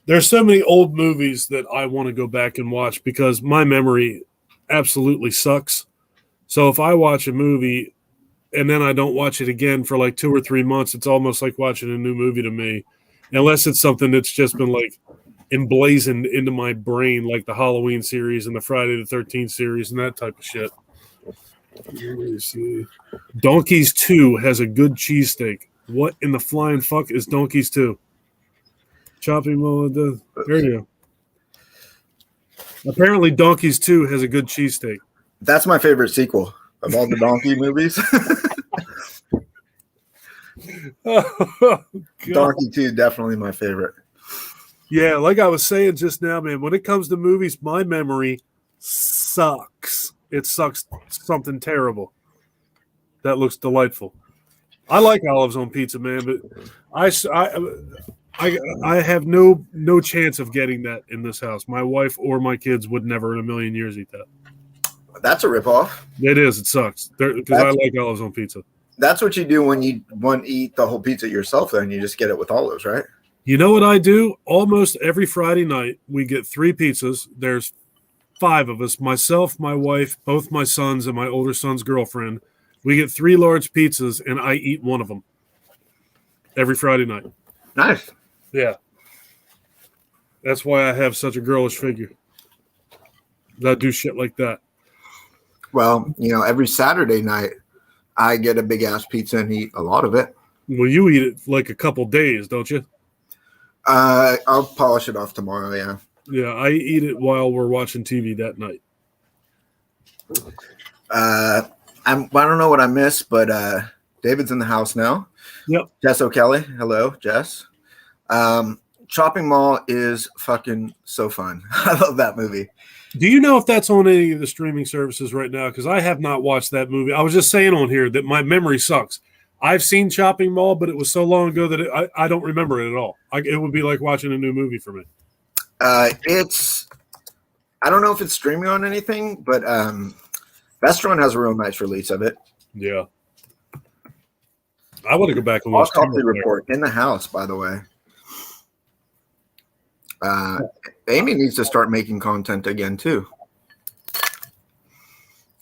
S2: There's so many old movies that I want to go back and watch because my memory absolutely sucks. So if I watch a movie and then I don't watch it again for like 2 or 3 months, it's almost like watching a new movie to me. Unless it's something that's just been like emblazoned into my brain, like the Halloween series and the Friday the 13th series and that type of shit. Let me see. Donkeys 2 has a good cheesesteak. What in the flying fuck is Donkeys 2? Chopping Mall. There you go. Apparently Donkeys 2 has a good cheesesteak.
S1: That's my favorite sequel of all the Donkey movies.
S2: Oh,
S1: Donkey 2, definitely my favorite.
S2: Yeah, like I was saying just now, man, when it comes to movies, my memory sucks. It sucks something terrible. That looks delightful. I like olives on pizza, man, but I have no chance of getting that in this house. My wife or my kids would never in a million years eat that.
S1: That's a ripoff.
S2: It is. It sucks because I like olives on pizza.
S1: That's what you do when you want to eat the whole pizza yourself. Then you just get it with olives, right?
S2: You know what I do? Almost every Friday night, we get 3 pizzas. There's 5 of us, myself, my wife, both my sons, and my older son's girlfriend. We get 3 large pizzas, and I eat one of them every Friday night.
S1: Nice.
S2: Yeah. That's why I have such a girlish figure. I do shit like that.
S1: Well, every Saturday night, I get a big-ass pizza and eat a lot of it.
S2: Well, you eat it like a couple days, don't you?
S1: I'll polish it off tomorrow, yeah.
S2: Yeah, I eat it while we're watching TV that night.
S1: I don't know what I missed, but David's in the house now.
S2: Yep.
S1: Jess O'Kelly. Hello, Jess. Chopping Mall is fucking so fun. I love that movie.
S2: Do you know if that's on any of the streaming services right now? Because I have not watched that movie. I was just saying on here that my memory sucks. I've seen Chopping Mall, but it was so long ago that I don't remember it at all. It would be like watching a new movie for me.
S1: I don't know if it's streaming on anything, but Vestron has a real nice release of it.
S2: Yeah. I want to go back and watch
S1: Autopsy Report in the house, by the way. Amy needs to start making content again, too.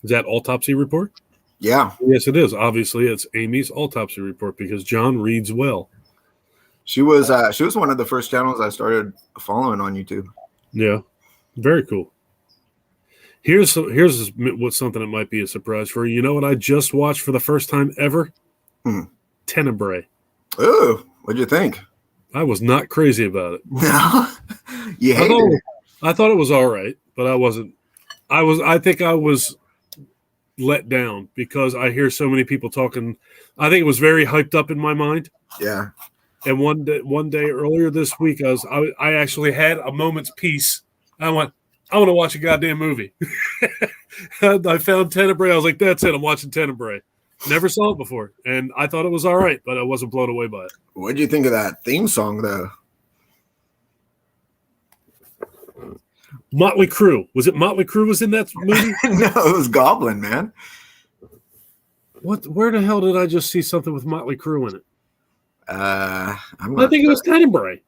S2: Is that Autopsy Report?
S1: Yeah.
S2: Yes, it is. Obviously, it's Amy's Autopsy Report because John reads well.
S1: She was one of the first channels I started following on YouTube.
S2: Yeah. Very cool. Here's what's something that might be a surprise for you. You know what I just watched for the first time ever? Tenebrae.
S1: Oh, what'd you think?
S2: I was not crazy about it.
S1: No, you hated it.
S2: I thought it was all right, but I wasn't. I think I was let down because I hear so many people talking. I think it was very hyped up in my mind.
S1: Yeah.
S2: And one day earlier this week, I actually had a moment's peace. I went, I want to watch a goddamn movie. I found Tenebrae. I was like, that's it. I'm watching Tenebrae. Never saw it before, and I thought it was all right, but I wasn't blown away by it.
S1: What did you think of that theme song, though?
S2: Motley Crue. Was it Motley Crue was in that movie?
S1: No, it was Goblin, man.
S2: What? Where the hell did I just see something with Motley Crue in it?
S1: I
S2: think it was Tenebrae.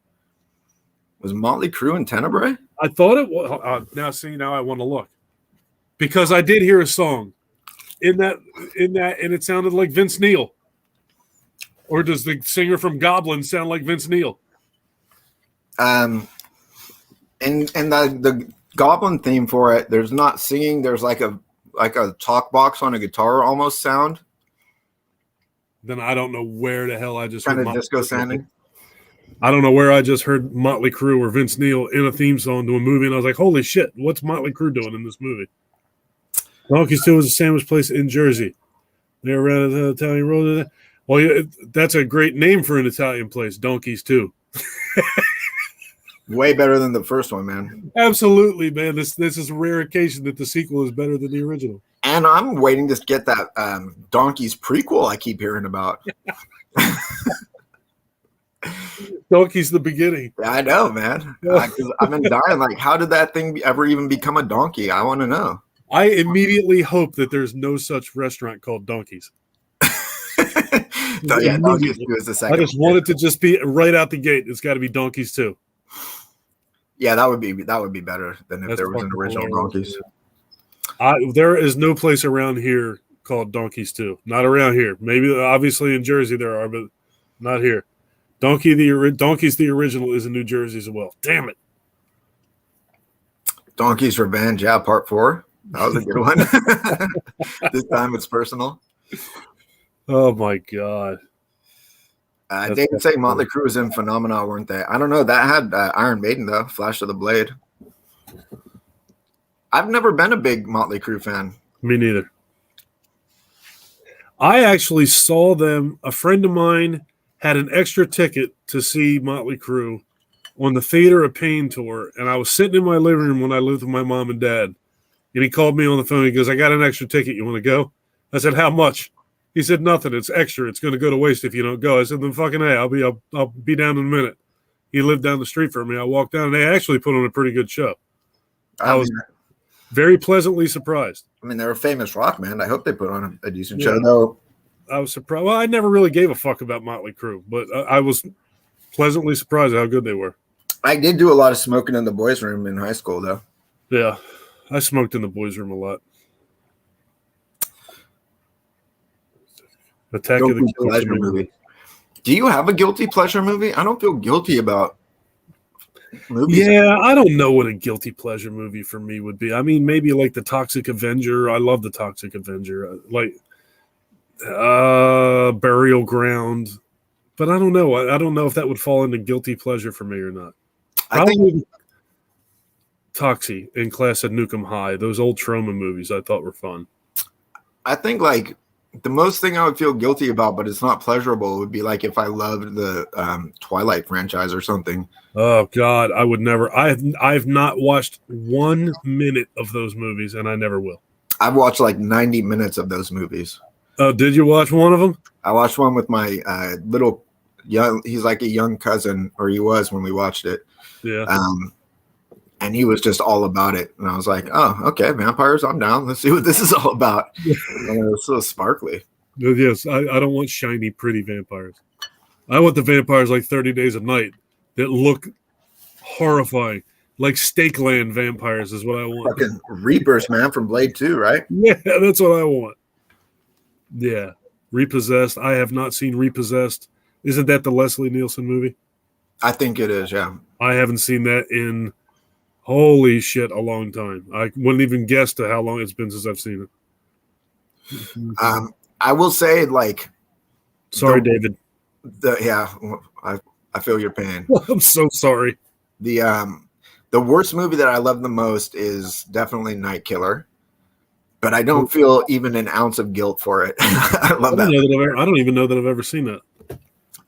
S1: Was Motley Crue in Tenebrae?
S2: I thought it was. Now I want to look because I did hear a song in that, and it sounded like Vince Neil. Or does the singer from Goblin sound like Vince Neil?
S1: And the Goblin theme for it, there's not singing. There's like a talk box on a guitar almost sound.
S2: Then I don't know where the hell I just
S1: Kind
S2: heard
S1: of disco sounding.
S2: I don't know where I just heard Motley Crue or Vince Neil in a theme song to a movie, and I was like, holy shit, what's Motley Crue doing in this movie? Donkey's 2 is a sandwich place in Jersey. They're around the Italian road. Well, yeah, that's a great name for an Italian place, Donkey's 2.
S1: Way better than the first one, man.
S2: Absolutely, man. This is a rare occasion that the sequel is better than the original.
S1: And I'm waiting to get that Donkey's prequel I keep hearing about.
S2: Donkey's the beginning.
S1: I know, man. I've been dying. Like, how did that thing ever even become a donkey? I want to know.
S2: I immediately hope that there's no such restaurant called Donkey's.
S1: Yeah, Donkey's 2 is the second.
S2: I just want it to just be right out the gate. It's got to be Donkey's 2.
S1: Yeah, that would be better than if
S2: That's
S1: there was an original
S2: hilarious.
S1: Donkeys.
S2: There is no place around here called Donkey's 2. Not around here. Maybe obviously in Jersey there are, but not here. Donkey's the original is in New Jersey as well. Damn it.
S1: Donkey's Revenge, yeah, part 4. That was a good one. This time it's personal.
S2: Oh my god.
S1: They did say Motley Crue was in Phenomena, weren't they? I don't know. That had Iron Maiden, though. Flash of the Blade. I've never been a big Motley Crue fan.
S2: Me neither. I actually saw them. A friend of mine had an extra ticket to see Motley Crue on the Theater of Pain tour, and I was sitting in my living room when I lived with my mom and dad, and he called me on the phone. He goes, I got an extra ticket. You want to go? I said, how much? He said, nothing. It's extra. It's going to go to waste if you don't go. I said, then fucking hey, I'll be down in a minute. He lived down the street from me. I walked down, and they actually put on a pretty good show. I was very pleasantly surprised.
S1: I mean, they're a famous rock band. I hope they put on a decent show, though.
S2: I was surprised. Well, I never really gave a fuck about Motley Crue, but I was pleasantly surprised at how good they were.
S1: I did do a lot of smoking in the boys' room in high school, though.
S2: Yeah, I smoked in the boys' room a lot. Attack of the Killer
S1: pleasure movie. Do you have a guilty pleasure movie? I don't feel guilty about movies.
S2: Yeah, I don't know what a guilty pleasure movie for me would be. I mean, maybe like The Toxic Avenger. I love The Toxic Avenger. Like Burial Ground. But I don't know. I don't know if that would fall into guilty pleasure for me or not.
S1: I think
S2: Toxie and Class at Nukem High. Those old Trauma movies I thought were fun.
S1: I think like the most thing I would feel guilty about, but it's not pleasurable, would be like if I loved the Twilight franchise or something.
S2: Oh God, I would never. I've not watched 1 minute of those movies, and I never will.
S1: I've watched like 90 minutes of those movies.
S2: Oh, did you watch one of them?
S1: I watched one with my little young. He's like a young cousin, or he was when we watched it.
S2: Yeah.
S1: And he was just all about it. And I was like, oh, okay, vampires, I'm down. Let's see what this is all about. And it was so sparkly.
S2: Yes, I don't want shiny, pretty vampires. I want the vampires like 30 Days a Night that look horrifying. Like Stakeland vampires is what I want.
S1: Fucking Reapers, man, from Blade 2, right?
S2: Yeah, that's what I want. Yeah. Repossessed. I have not seen Repossessed. Isn't that the Leslie Nielsen movie?
S1: I think it is, yeah.
S2: I haven't seen that in holy shit a long time. I wouldn't even guess to how long it's been since I've seen it.
S1: I will say, like,
S2: sorry, David.
S1: I feel your pain.
S2: I'm so sorry.
S1: The worst movie that I love the most is definitely Night Killer, but I don't feel even an ounce of guilt for it. I love that.
S2: I don't even know that I've ever seen that.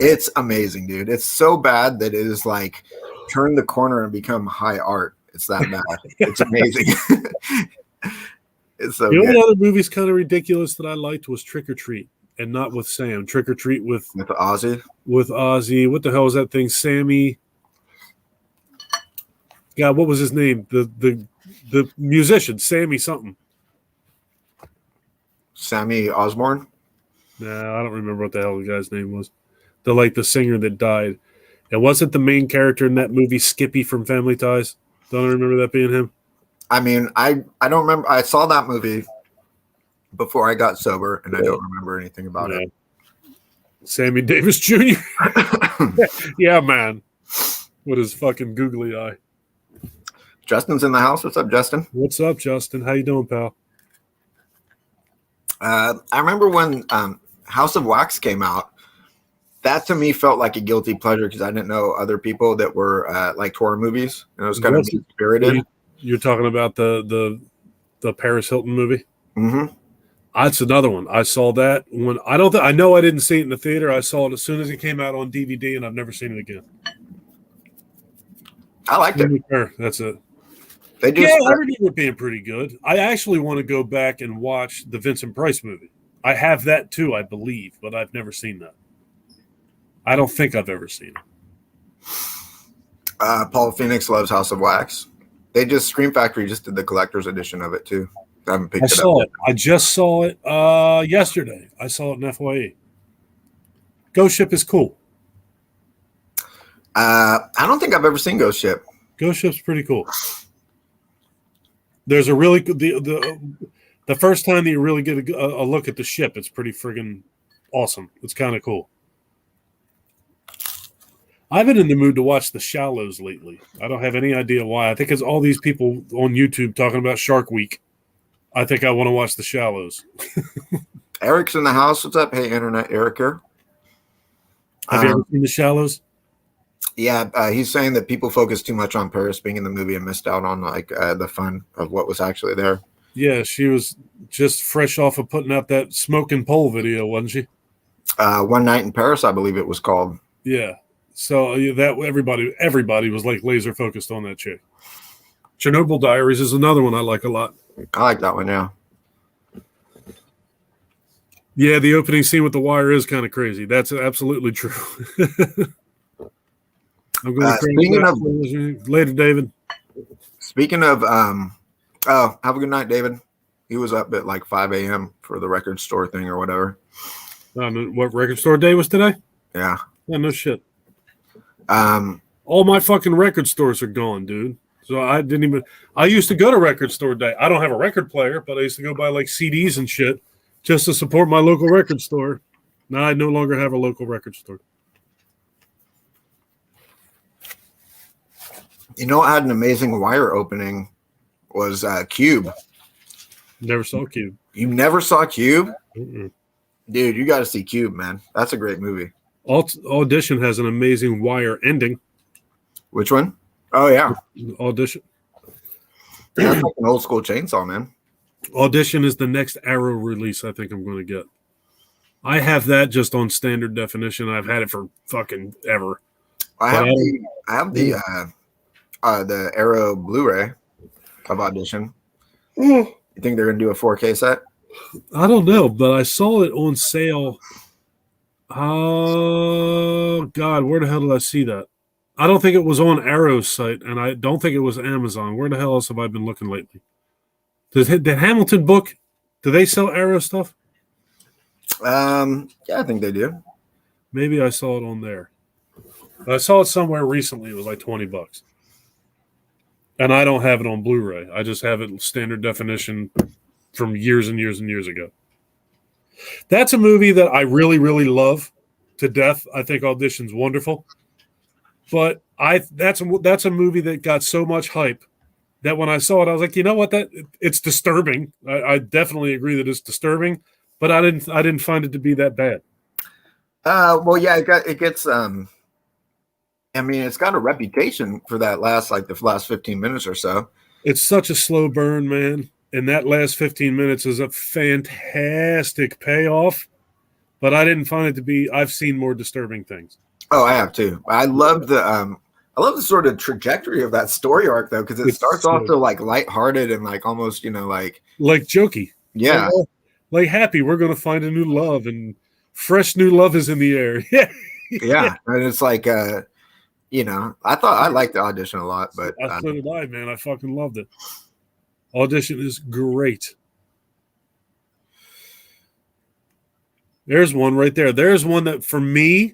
S1: It's amazing, dude. It's so bad that it is like turn the corner and become high art. It's that bad. It's amazing. It's so
S2: You know
S1: good.
S2: what other movie's kind of ridiculous that I liked was Trick or Treat, and not with Sam. Trick or Treat with
S1: Ozzy.
S2: Ozzy. What the hell is that thing? Sammy. God, what was his name? The musician, Sammy something.
S1: Sammy Osborne.
S2: Nah, I don't remember what the hell the guy's name was. The singer that died. It wasn't the main character in that movie, Skippy from Family Ties. Don't I remember that being him?
S1: I mean, I don't remember. I saw that movie before I got sober, and I don't remember anything about it.
S2: Sammy Davis Jr. Yeah, man. With his fucking googly eye.
S1: Justin's in the house. What's up, Justin?
S2: What's up, Justin? How you doing, pal?
S1: I remember when House of Wax came out. That to me felt like a guilty pleasure because I didn't know other people that were like horror movies, and it was kind of spirited.
S2: You're talking about the Paris Hilton movie?
S1: Mm-hmm.
S2: That's another one. I saw that when I know I didn't see it in the theater. I saw it as soon as it came out on DVD, and I've never seen it again.
S1: I liked it.
S2: That's it.
S1: They just,
S2: I remember it being pretty good. I actually want to go back and watch the Vincent Price movie. I have that too, I believe, but I've never seen that. I don't think I've ever seen it.
S1: Paul Phoenix loves House of Wax. Scream Factory just did the collector's edition of it too. I haven't picked it up.
S2: I just saw it yesterday. I saw it in FYE. Ghost Ship is cool.
S1: I don't think I've ever seen Ghost Ship.
S2: Ghost Ship's pretty cool. There's a really good the first time that you really get a look at the ship, it's pretty friggin' awesome. It's kind of cool. I've been in the mood to watch The Shallows lately. I don't have any idea why. I think it's all these people on YouTube talking about Shark Week. I think I want to watch The Shallows.
S1: Eric's in the house. What's up? Hey, Internet Eric here.
S2: Have you ever seen The Shallows?
S1: Yeah, he's saying that people focus too much on Paris being in the movie and missed out on like the fun of what was actually there.
S2: Yeah, she was just fresh off of putting out that smoking pole video, wasn't she?
S1: One Night in Paris, I believe it was called.
S2: Yeah. So that everybody was like laser focused on that chick. Chernobyl Diaries is another one I like a lot.
S1: I like that one, yeah.
S2: Yeah, the opening scene with the wire is kind of crazy. That's absolutely true. I'm going later, David.
S1: Speaking of, have a good night, David. He was up at like 5 a.m. for the record store thing or whatever.
S2: What record store day was today?
S1: Yeah.
S2: Yeah, no shit. All my fucking record stores are gone, dude. So I used to go to record store day. I don't have a record player, but I used to go buy like CDs and shit just to support my local record store. Now I no longer have a local record store.
S1: You know what had an amazing wire opening was Cube.
S2: Never saw Cube.
S1: You never saw Cube?
S2: Mm-mm.
S1: Dude, you got to see Cube, man. That's a great movie.
S2: Audition has an amazing wire ending.
S1: Which one? Oh, yeah.
S2: Audition.
S1: Yeah, that's like an old school Chainsaw, man.
S2: Audition is the next Arrow release I think I'm going to get. I have that just on standard definition. I've had it for fucking ever.
S1: I have the Arrow Blu-ray of Audition. You think they're going to do a 4K set?
S2: I don't know, but I saw it on sale. Oh, God, where the hell did I see that? I don't think it was on Arrow's site, and I don't think it was Amazon. Where the hell else have I been looking lately? Did Hamilton Book, do they sell Arrow stuff?
S1: Yeah, I think they do.
S2: Maybe I saw it on there. I saw it somewhere recently. It was like $20. And I don't have it on Blu-ray. I just have it standard definition from years and years and years ago. That's a movie that I really, really love to death. I think Audition's wonderful. But that's a movie that got so much hype that when I saw it, I was like, you know what? It's disturbing. I definitely agree that it's disturbing, but I didn't find it to be that bad.
S1: Well, yeah, it gets. I mean, it's got a reputation for that the last 15 minutes or so.
S2: It's such a slow burn, man. And that last 15 minutes is a fantastic payoff. but I didn't find it to be. I've seen more disturbing things.
S1: Oh, I have too. I love the sort of trajectory of that story arc though, because it
S2: It's
S1: starts
S2: so-
S1: off so like lighthearted and like almost, like
S2: Like jokey.
S1: yeah.
S2: Like happy. We're going to find a new love, and fresh new love is in the air. Yeah.
S1: Yeah. And it's like I liked the audition a lot, but
S2: So did I, man. I fucking loved it. Audition is great. There's one right there. There's one that for me,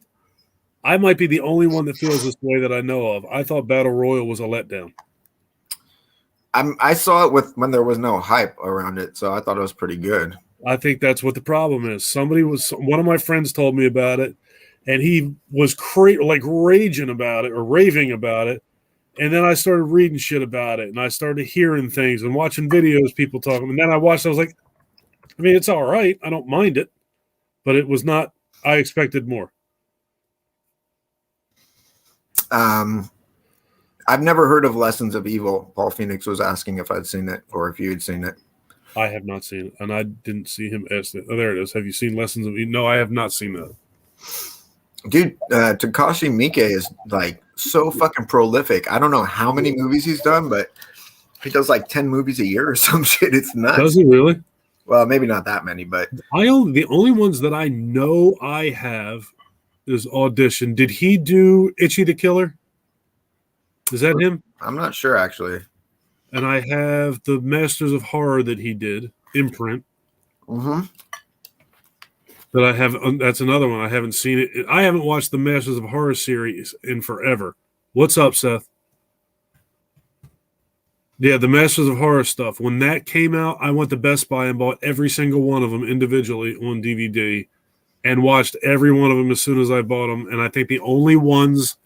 S2: I might be the only one that feels this way that I know of. I thought Battle Royal was a letdown.
S1: I saw it when there was no hype around it, so I thought it was pretty good.
S2: I think that's what the problem is. One of my friends told me about it, and he was raging about it or raving about it. And then I started reading shit about it, and I started hearing things and watching videos, people talking. And then I watched, I was like, I mean, it's all right. I don't mind it, but it was not, I expected more.
S1: I've never heard of Lessons of Evil. Paul Phoenix was asking if I'd seen it or if you had seen it.
S2: I have not seen it, and I didn't see him ask it. Oh, there it is. Have you seen Lessons of Evil? No, I have not seen that.
S1: Dude, Takashi Miike is like so fucking prolific. I don't know how many movies he's done, but he does like 10 movies a year or some shit. It's nuts.
S2: Does he really?
S1: Well, maybe not that many, but
S2: The only ones that I know I have is Audition. Did he do Itchy the Killer? Is that him?
S1: I'm not sure actually.
S2: And I have the Masters of Horror that he did, Imprint.
S1: Mm-hmm.
S2: That I have. That's another one. I haven't seen it. I haven't watched the Masters of Horror series in forever. What's up, Seth? Yeah, the Masters of Horror stuff. When that came out, I went to Best Buy and bought every single one of them individually on DVD and watched every one of them as soon as I bought them. And I think the only ones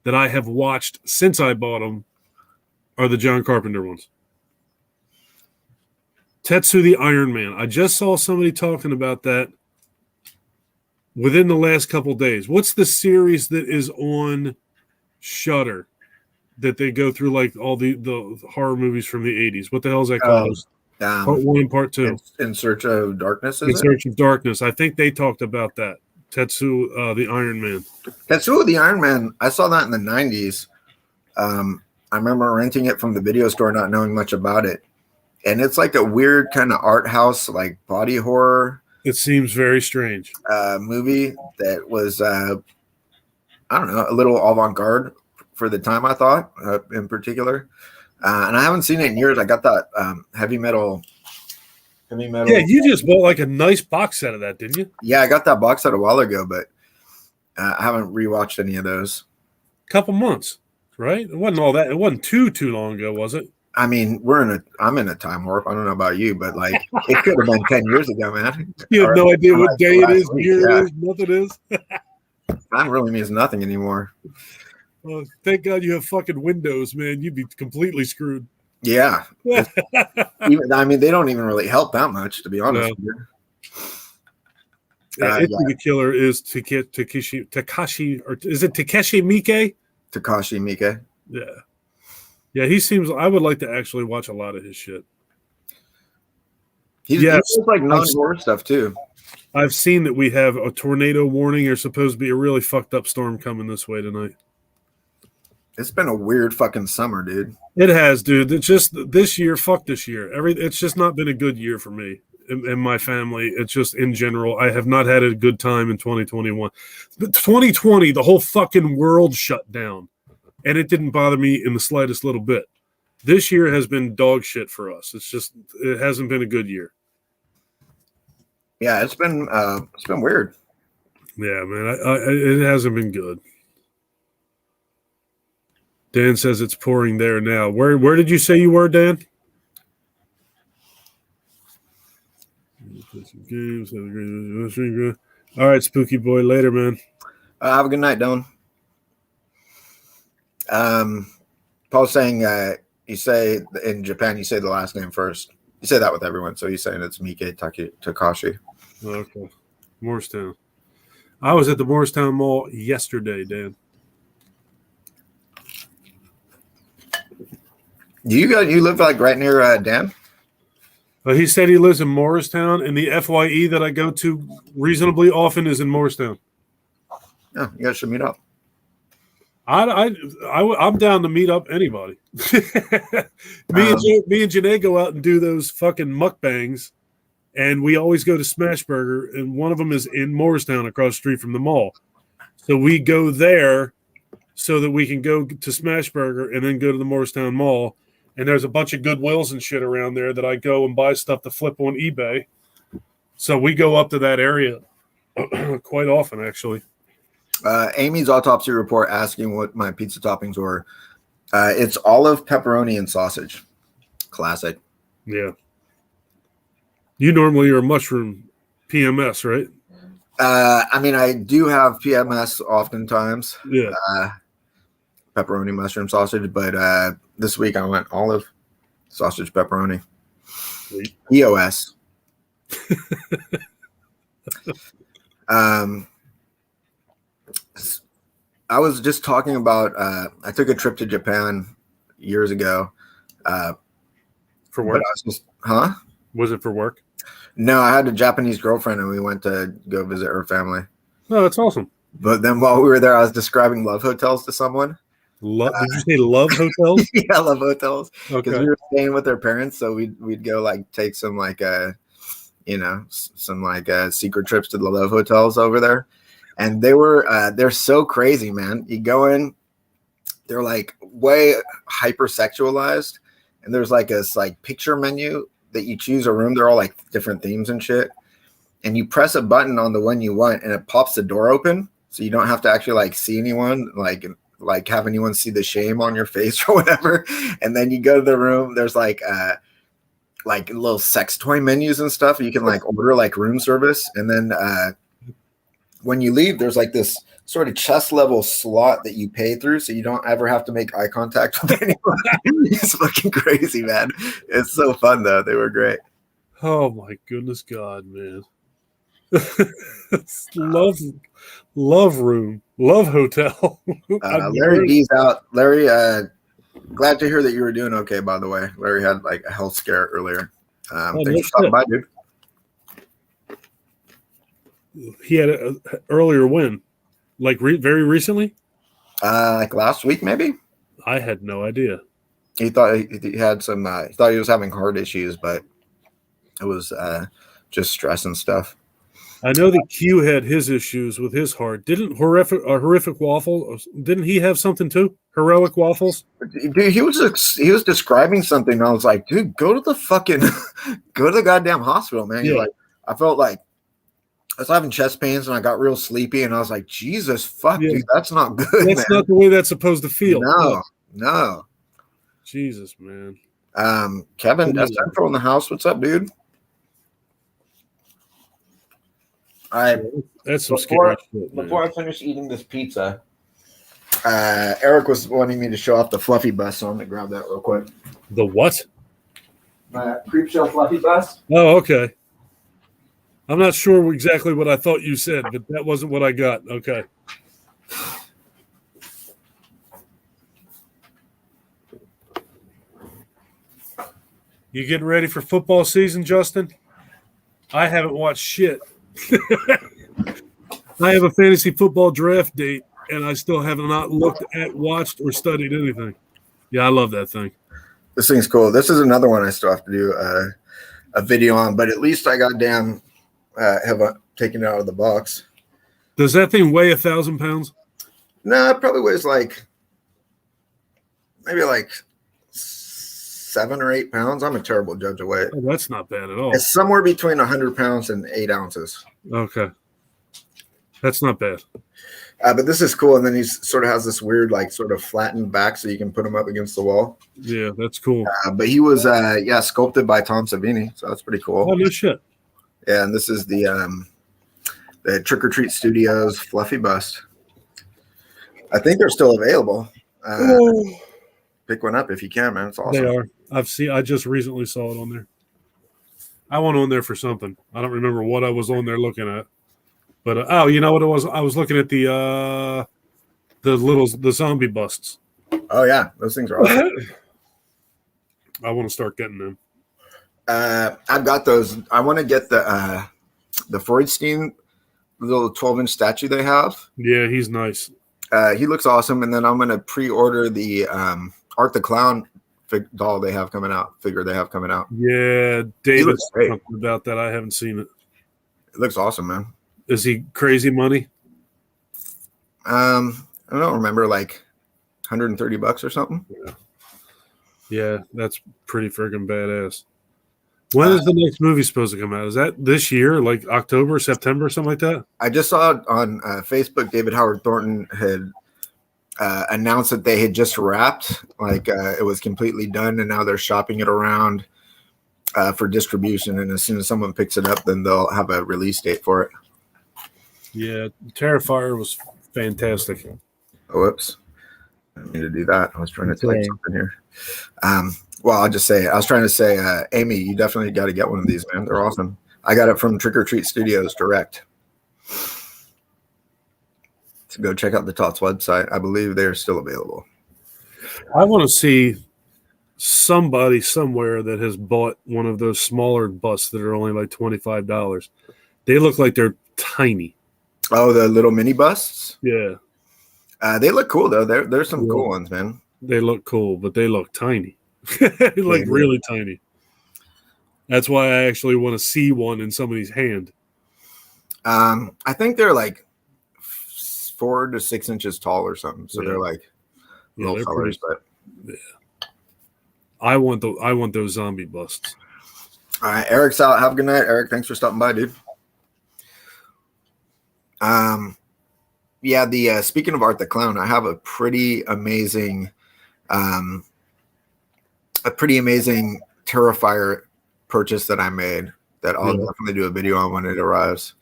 S2: that I have watched since I bought them are the John Carpenter ones. Tetsu the Iron Man. I just saw somebody talking about that within the last couple days. What's the series that is on Shudder that they go through like all the horror movies from the 80s? What the hell is that called? Part 1 and Part 2.
S1: In Search of Darkness,
S2: In Search of Darkness. I think they talked about that. Tetsu the Iron Man.
S1: Tetsuo the Iron Man, I saw that in the 90s. I remember renting it from the video store, not knowing much about it. And it's like a weird kind of art house, like body horror
S2: It seems very strange.
S1: movie that was, I don't know, a little avant-garde for the time, I thought, in particular. And I haven't seen it in years. I got that heavy metal.
S2: Yeah, you just bought like a nice box set of that, didn't you?
S1: Yeah, I got that box set a while ago, but I haven't rewatched any of those.
S2: Couple months, right? It wasn't all that. It wasn't too long ago, was it?
S1: I mean, I'm in a time warp. I don't know about you, but like it could have been 10 years ago, man.
S2: You have no idea what day it is,
S1: Week,
S2: year
S1: yeah.
S2: it is, month it is.
S1: Time really means nothing anymore.
S2: Thank God you have fucking Windows, man. You'd be completely screwed.
S1: Yeah. I mean, they don't even really help that much, to be honest with you.
S2: The killer is Takashi, or is it Takeshi Miike?
S1: Takashi Miike.
S2: Yeah. Yeah, he seems. I would like to actually watch a lot of his shit.
S1: He does like non-horror stuff too.
S2: I've seen that we have a tornado warning. There's supposed to be a really fucked up storm coming this way tonight.
S1: It's been a weird fucking summer, dude.
S2: It has, dude. It's just this year. Fuck this year. It's just not been a good year for me and my family. It's just in general. I have not had a good time in 2021. But 2020, the whole fucking world shut down, and it didn't bother me in the slightest little bit. This year has been dog shit for us. It hasn't been a good year.
S1: Yeah, it's been weird.
S2: Yeah, man. It hasn't been good. Dan says it's pouring there now. Where did you say you were, Dan? All right, Spooky Boy. Later, man.
S1: Have a good night, Dylan. Paul's saying you say in Japan you say the last name first. You say that with everyone, so he's saying it's Miike Takashi.
S2: Okay. Morristown. I was at the Morristown Mall yesterday, Dan.
S1: You live like right near Dan?
S2: He said he lives in Morristown, and the FYE that I go to reasonably often is in Morristown.
S1: Yeah, you guys should meet up.
S2: I'm down to meet up anybody. Me and Janae go out and do those fucking mukbangs, and we always go to Smashburger, and one of them is in Morristown across the street from the mall. So we go there so that we can go to Smashburger and then go to the Morristown Mall. And there's a bunch of Goodwills and shit around there that I go and buy stuff to flip on eBay. So we go up to that area quite often, actually.
S1: Amy's autopsy report asking what my pizza toppings were. It's olive, pepperoni, and sausage. Classic.
S2: Yeah. You normally are a mushroom PMS, right?
S1: I mean, I do have PMS oftentimes.
S2: Yeah.
S1: Pepperoni, mushroom, sausage, but this week I went olive, sausage, pepperoni.
S2: Sweet.
S1: EOS. I was just talking about I took a trip to Japan years ago.
S2: For work? Was it for work?
S1: No, I had a Japanese girlfriend and we went to go visit her family.
S2: No, that's awesome.
S1: But then while we were there, I was describing love hotels to someone.
S2: Did you say love hotels?
S1: Yeah, love hotels.
S2: Okay.
S1: Because we were staying with their parents, so we'd go like take some like secret trips to the love hotels over there. And they're so crazy, man. You go in, they're like way hypersexualized, and there's like this like picture menu that you choose a room. They're all like different themes and shit. And you press a button on the one you want, and it pops the door open, so you don't have to actually like see anyone, like have anyone see the shame on your face or whatever. And then you go to the room. There's like little sex toy menus and stuff. You can like order like room service, and then when you leave, there's like this sort of chest level slot that you pay through, so you don't ever have to make eye contact with anyone. It's fucking crazy, man. It's so fun though. They were great.
S2: Oh my goodness, God, man. love room, love hotel.
S1: Larry D's out. Larry, glad to hear that you were doing okay, by the way. Larry had like a health scare earlier. Thanks for stopping by, dude.
S2: He had an earlier win, like very recently?
S1: Like last week, maybe?
S2: I had no idea.
S1: He thought he had some, he thought he was having heart issues, but it was just stress and stuff.
S2: I know that Q had his issues with his heart. Didn't horrific waffle? Didn't he have something too? Heroic waffles.
S1: Dude, he was describing something. And I was like, dude, go to the goddamn hospital, man.
S2: Yeah.
S1: Like, I felt like I was having chest pains and I got real sleepy and I was like, Jesus, fuck, dude, that's not good.
S2: That's not the way that's supposed to feel.
S1: No.
S2: Jesus, man.
S1: Kevin, that's Central in the house. What's up, dude? All right.
S2: That's some scary shit, man.
S1: Before I finish eating this pizza, Eric was wanting me to show off the fluffy bus, so I'm gonna grab that real quick.
S2: The what?
S1: My creep show fluffy bus.
S2: Oh, okay. I'm not sure exactly what I thought you said, but that wasn't what I got. Okay. You getting ready for football season, Justin? I haven't watched shit. I have a fantasy football draft date, and I still have not looked at, watched, or studied anything. Yeah, I love that thing.
S1: This thing's cool. This is another one I still have to do a video on, but at least I goddamn have taken it out of the box.
S2: Does that thing weigh 1,000 pounds?
S1: No, it probably weighs maybe 7 or 8 pounds. I'm a terrible judge of weight.
S2: Oh, that's not bad at all.
S1: It's somewhere between 100 pounds and 8 ounces.
S2: Okay. That's not bad.
S1: But this is cool. And then he sort of has this weird, sort of flattened back so you can put him up against the wall.
S2: Yeah, that's cool.
S1: But he was, sculpted by Tom Savini. So that's pretty cool.
S2: Oh, no shit.
S1: Yeah, and this is the Trick or Treat Studios fluffy bust. I think they're still available. Pick one up if you can, man. It's awesome.
S2: They are. I just recently saw it on there. I went on there for something. I don't remember what I was on there looking at. But you know what it was? I was looking at the zombie busts.
S1: Oh yeah, those things are awesome.
S2: I want to start getting them.
S1: I've got those. I want to get the Freudstein little 12-inch statue they have.
S2: Yeah, he's nice.
S1: He looks awesome. And then I'm going to pre-order the Art the Clown doll they have coming out. Figure they have coming out.
S2: Yeah, David
S1: looks great.
S2: talking about that. I haven't seen it.
S1: It looks awesome, man.
S2: Is he crazy money?
S1: I don't remember, like $130 or something.
S2: Yeah, that's pretty friggin' badass. When is the next movie supposed to come out? Is that this year, like October, September, something like that?
S1: I just saw it on Facebook. David Howard Thornton had announced that they had just wrapped, like it was completely done, and now they're shopping it around for distribution. And as soon as someone picks it up, then they'll have a release date for it.
S2: Yeah, Terrifier was fantastic.
S1: Oh, whoops. I didn't mean to do that. I was trying to type something here. Well, I'll just say, I was trying to say, Amy, you definitely got to get one of these, man. They're awesome. I got it from Trick or Treat Studios direct. So go check out the Tots website. I believe they are still available.
S2: I want to see somebody somewhere that has bought one of those smaller busts that are only like $25. They look like they're tiny.
S1: Oh, the little mini busts?
S2: Yeah.
S1: They look cool, though. There's some cool ones, man.
S2: They look cool, but they look tiny. Like really tiny. That's why I actually want to see one in somebody's hand.
S1: I think they're like 4 to 6 inches tall or something. So they're like little colors, but
S2: I want those zombie busts.
S1: All right, Eric's out. Have a good night, Eric. Thanks for stopping by, dude. Yeah, the speaking of Art the Clown, I have a pretty amazing Terrifier purchase that I made that I'll definitely do a video on when it arrives.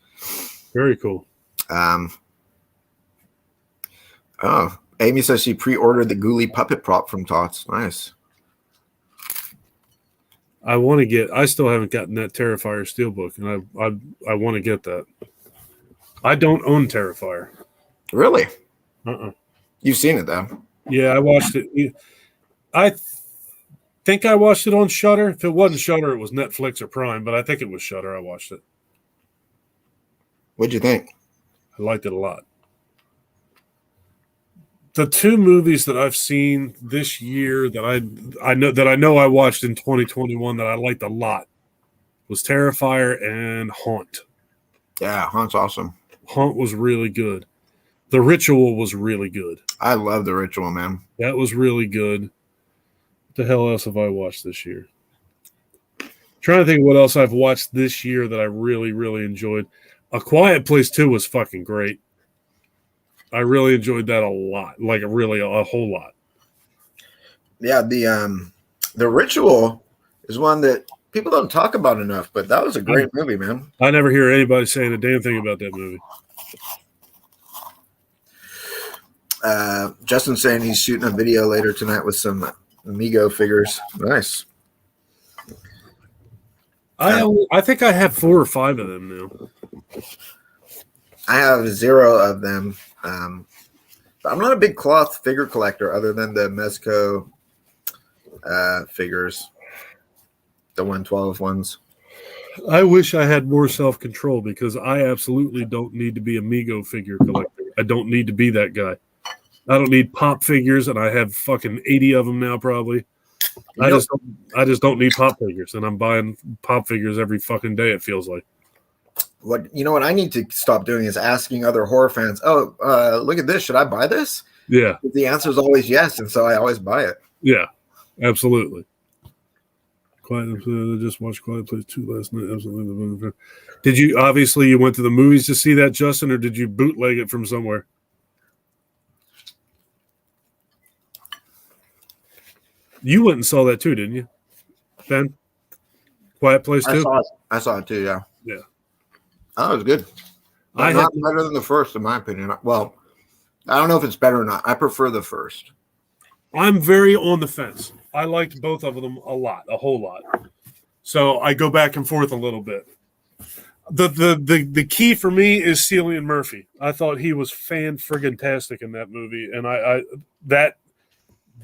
S2: Very cool.
S1: Oh, Amy says she pre-ordered the Ghoulie puppet prop from Tots. Nice.
S2: I still haven't gotten that Terrifier steelbook, and I want to get that. I don't own Terrifier.
S1: Really?
S2: Uh-uh.
S1: You've seen it though.
S2: Yeah, I watched it. I think I watched it on Shudder. If it wasn't Shudder, it was Netflix or Prime, but I think it was Shudder. I watched it.
S1: What'd you think?
S2: I liked it a lot. The two movies that I've seen this year that I know I watched in 2021 that I liked a lot was Terrifier and Haunt.
S1: Yeah, Haunt's awesome.
S2: Haunt was really good. The Ritual was really good.
S1: I love The Ritual, man.
S2: That was really good. What the hell else have I watched this year? Trying to think of what else I've watched this year that I really, really enjoyed. A Quiet Place 2 was fucking great. I really enjoyed that a lot. Like really a whole lot.
S1: Yeah, the Ritual is one that people don't talk about enough, but that was a great movie, man.
S2: I never hear anybody saying a damn thing about that movie.
S1: Justin's saying he's shooting a video later tonight with some Amigo figures. Nice.
S2: I think I have 4 or 5 of them now.
S1: I have 0 of them. But I'm not a big cloth figure collector other than the Mezco figures, the 112 ones.
S2: I wish I had more self-control because I absolutely don't need to be Amigo figure collector. I don't need to be that guy. I don't need pop figures, and I have fucking 80 of them now probably. I just don't need pop figures, and I'm buying pop figures every fucking day, it feels like.
S1: What I need to stop doing is asking other horror fans, "Oh, look at this. Should I buy this?"
S2: Yeah.
S1: The answer is always yes, and so I always buy it.
S2: Yeah, absolutely. Just watched Quiet Place 2 last night. Absolutely. Did you obviously you went to the movies to see that, Justin, or did you bootleg it from somewhere? You went and saw that too, didn't you, Ben? Quiet Place 2?
S1: I saw it too, yeah.
S2: Yeah.
S1: Oh, it was good. But not better than the first, in my opinion. Well, I don't know if it's better or not. I prefer the first.
S2: I'm very on the fence. I liked both of them a whole lot. So I go back and forth a little bit. The key for me is Cillian Murphy. I thought he was fan-friggin-tastic in that movie, and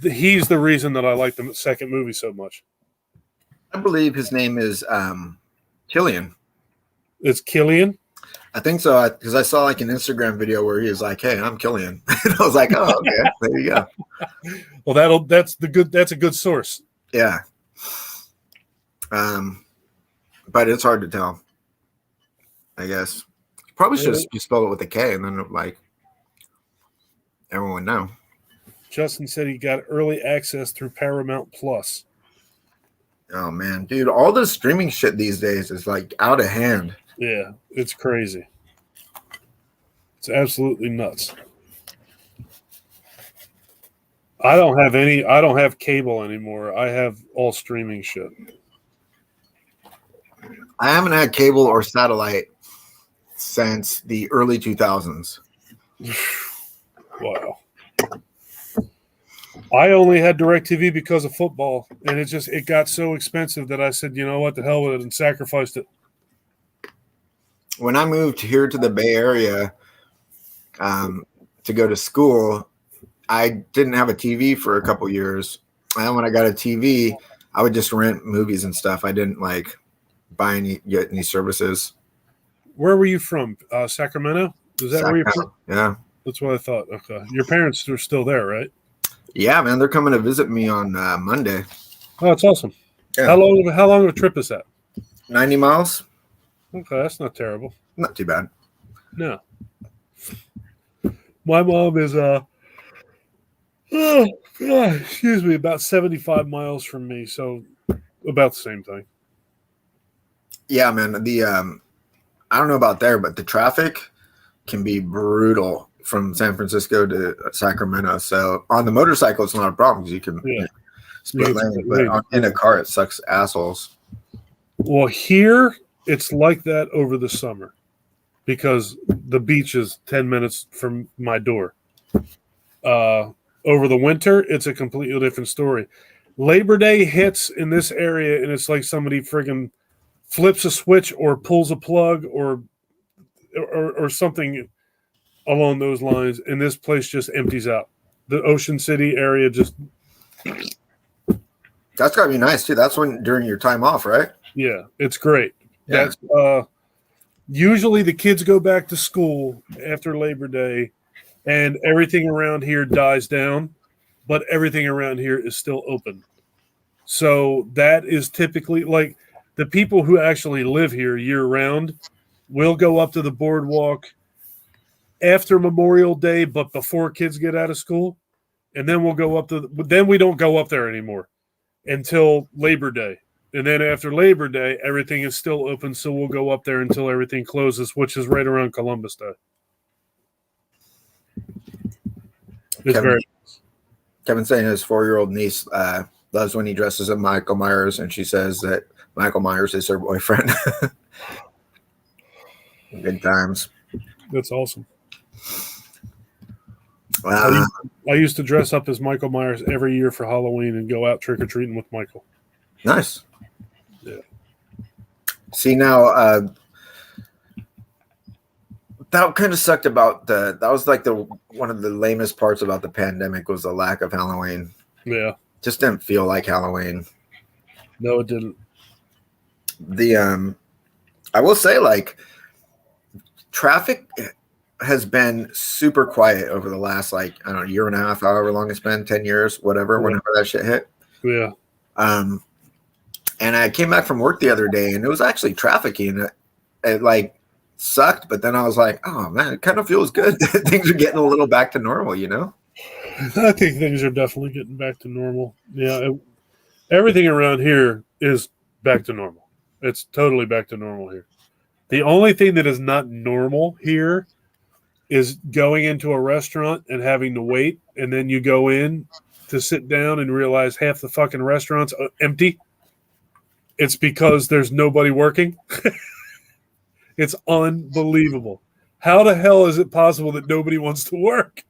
S2: he's the reason that I like the second movie so much.
S1: I believe his name is Killian.
S2: It's Killian.
S1: I think so, because I saw like an Instagram video where he was like, "Hey, I'm Killian," and I was like, "Oh, okay, there you go."
S2: Well, that's a good source.
S1: Yeah. But it's hard to tell. I guess probably should have spelled it with a K, and then like everyone would know.
S2: Justin said he got early access through Paramount Plus.
S1: Oh man, dude, all this streaming shit these days is like out of hand.
S2: Yeah, it's crazy. It's absolutely nuts. I don't have cable anymore. I have all streaming shit.
S1: I haven't had cable or satellite since the early 2000s.
S2: Wow. I only had DirecTV because of football, and it got so expensive that I said, you know what, the hell with it, and sacrificed it.
S1: When I moved here to the Bay Area to go to school, I didn't have a TV for a couple years. And when I got a TV, I would just rent movies and stuff. I didn't like get any services.
S2: Where were you from? Sacramento? Is that where you're from?
S1: Yeah.
S2: That's what I thought. Okay. Your parents are still there, right?
S1: Yeah, man. They're coming to visit me on Monday.
S2: Oh, that's awesome.
S1: Yeah.
S2: How long of a trip is that?
S1: 90 miles.
S2: Okay, that's not terrible.
S1: Not too bad.
S2: No. My mom is excuse me, about 75 miles from me, so about the same thing.
S1: Yeah, man. I don't know about there, but the traffic can be brutal from San Francisco to Sacramento. So on the motorcycle, it's not a problem because you can split lane, but in a car, it sucks assholes.
S2: Well, here it's like that over the summer because the beach is 10 minutes from my door. Over the winter, it's a completely different story. Labor Day hits in this area, and it's like somebody friggin' flips a switch or pulls a plug or something along those lines, and this place just empties out. The Ocean City area just...
S1: That's got to be nice, too. That's during your time off, right?
S2: Yeah, it's great.
S1: Yeah.
S2: That's usually the kids go back to school after Labor Day, and everything around here dies down, but everything around here is still open. So that is typically like the people who actually live here year round will go up to the boardwalk after Memorial Day, but before kids get out of school. And then we'll go up then we don't go up there anymore until Labor Day. And then after Labor Day, everything is still open. So we'll go up there until everything closes, which is right around Columbus Day.
S1: Kevin's saying his 4-year-old niece loves when he dresses as Michael Myers, and she says that Michael Myers is her boyfriend. Good times.
S2: That's awesome.
S1: I
S2: used to dress up as Michael Myers every year for Halloween and go out trick-or-treating with Michael.
S1: Nice.
S2: Yeah.
S1: See, now that kind of sucked about that was like one of the lamest parts about the pandemic was the lack of Halloween.
S2: Yeah.
S1: Just didn't feel like Halloween.
S2: No, it didn't.
S1: I will say, like, traffic has been super quiet over the last, like, I don't know, year and a half, however long it's been, 10 years, whatever, whenever that shit hit.
S2: Yeah.
S1: And I came back from work the other day, and it was actually trafficking. It like sucked, but then I was like, oh man, it kind of feels good. Things are getting a little back to normal, you know?
S2: I think things are definitely getting back to normal. Yeah. Everything around here is back to normal. It's totally back to normal here. The only thing that is not normal here is going into a restaurant and having to wait, and then you go in to sit down and realize half the fucking restaurant's empty. It's because there's nobody working. It's unbelievable. How the hell is it possible that nobody wants to work?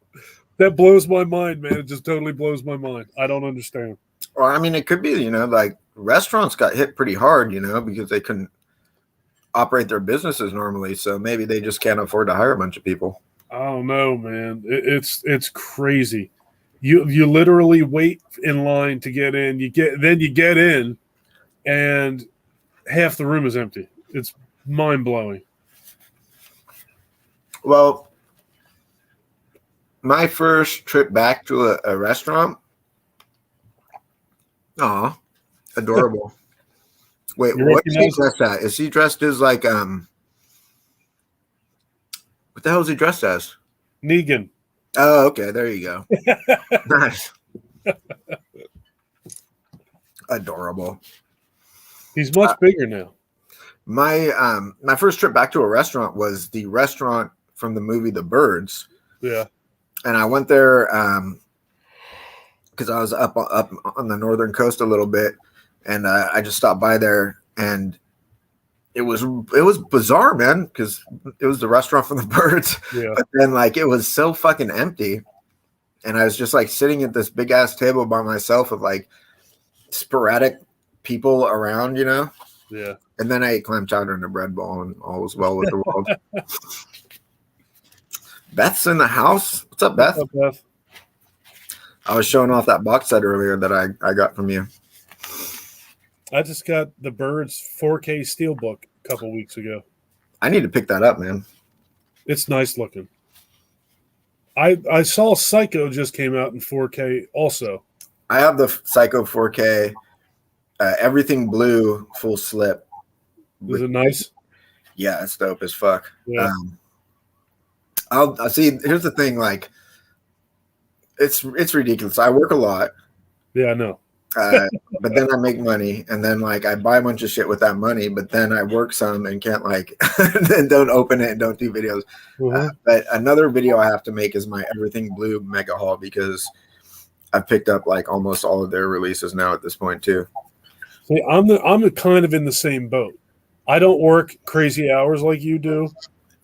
S2: That blows my mind, man. It just totally blows my mind. I don't understand.
S1: Well, I mean, it could be, you know, like restaurants got hit pretty hard, you know, because they couldn't operate their businesses normally. So maybe they just can't afford to hire a bunch of people.
S2: I don't know, man. It's crazy. You literally wait in line to get in. You get in, and half the room is empty. It's mind-blowing.
S1: Well, my first trip back to a restaurant. Aw, adorable. Wait,
S2: You
S1: what is he
S2: recognize-
S1: dressed as? Is he dressed as like what the hell is he dressed as?
S2: Negan.
S1: Oh, okay, there you go. Nice. Adorable.
S2: He's much bigger now.
S1: My first trip back to a restaurant was the restaurant from the movie The Birds.
S2: Yeah.
S1: And I went there because I was up on the northern coast a little bit, and I just stopped by there, and it was bizarre, man, because it was the restaurant from The Birds,
S2: Yeah.
S1: but then like it was so fucking empty, and I was just like sitting at this big ass table by myself with like sporadic people around, you know.
S2: Yeah.
S1: And then I ate clam chowder and a bread bowl, and all was well with the world. Beth's in the house. What's up, Beth?
S2: What's up, Beth?
S1: I was showing off that box set earlier that I got from you.
S2: I just got the Birds 4K Steelbook a couple weeks ago.
S1: I need to pick that up, man.
S2: It's nice looking. I saw Psycho just came out in 4K also.
S1: I have the Psycho 4K, everything blue, full slip.
S2: Is it nice?
S1: Yeah, it's dope as fuck.
S2: Yeah.
S1: I'll see. Here's the thing, like, it's ridiculous. I work a lot,
S2: Yeah, I know.
S1: but then I make money, and then like I buy a bunch of shit with that money, but then I work some and can't like, then don't open it and don't do videos.
S2: Mhm.
S1: But another video I have to make is my Everything Blue Mega Haul, because I've picked up like almost all of their releases now at this point too.
S2: See, I'm kind of in the same boat. I don't work crazy hours like you do,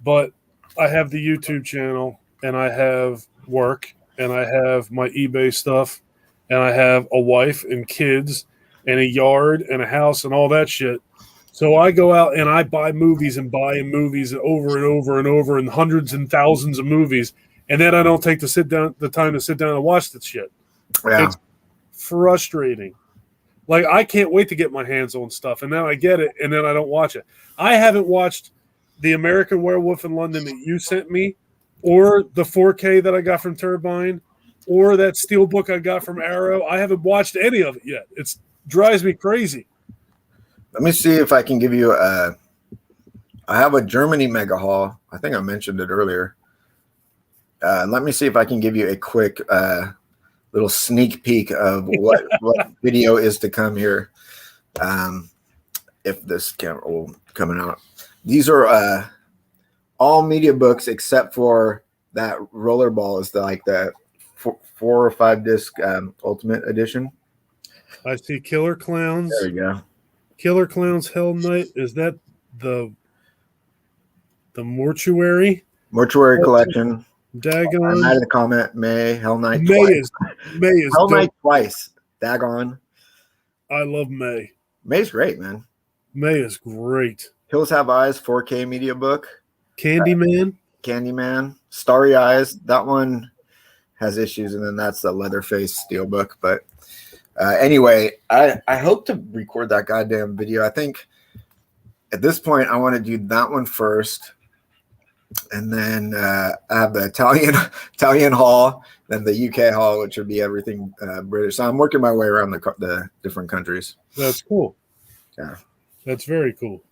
S2: but I have the YouTube channel, and I have work, and I have my eBay stuff, and I have a wife and kids and a yard and a house and all that shit. So I go out and I buy movies and buy movies over and over and over, and hundreds and thousands of movies, and then I don't take the time to sit down and watch that shit.
S1: Yeah.
S2: It's frustrating. Like, I can't wait to get my hands on stuff, and then I get it, and then I don't watch it. I haven't watched the American Werewolf in London that you sent me, or the 4K that I got from Turbine, or that Steelbook I got from Arrow. I haven't watched any of it yet. It drives me crazy.
S1: Let me see if I can give you I have a Germany Mega Haul. I think I mentioned it earlier. Let me see if I can give you a quick little sneak peek of what video is to come here. If this camera will coming out. These are all media books except for that Rollerball is the 4 or 5 disc Ultimate Edition.
S2: I see Killer Clowns.
S1: There you go.
S2: Killer Clowns Hell Night. Is that the Mortuary?
S1: Mortuary Collection.
S2: Dagon.
S1: Night of the Comet, May, Hell Night.
S2: May
S1: twice.
S2: is
S1: Hell
S2: dope.
S1: Night twice. Dagon.
S2: I love May.
S1: May's great, man.
S2: May is great.
S1: Hills Have Eyes, 4K media book.
S2: Candyman.
S1: Candyman, Starry Eyes. That one has issues, and then that's the Leatherface Steelbook. But anyway, I hope to record that goddamn video. I think at this point I want to do that one first, and then I have the Italian haul, then the UK haul, which would be everything British. So I'm working my way around the different countries.
S2: That's cool.
S1: Yeah.
S2: That's very cool.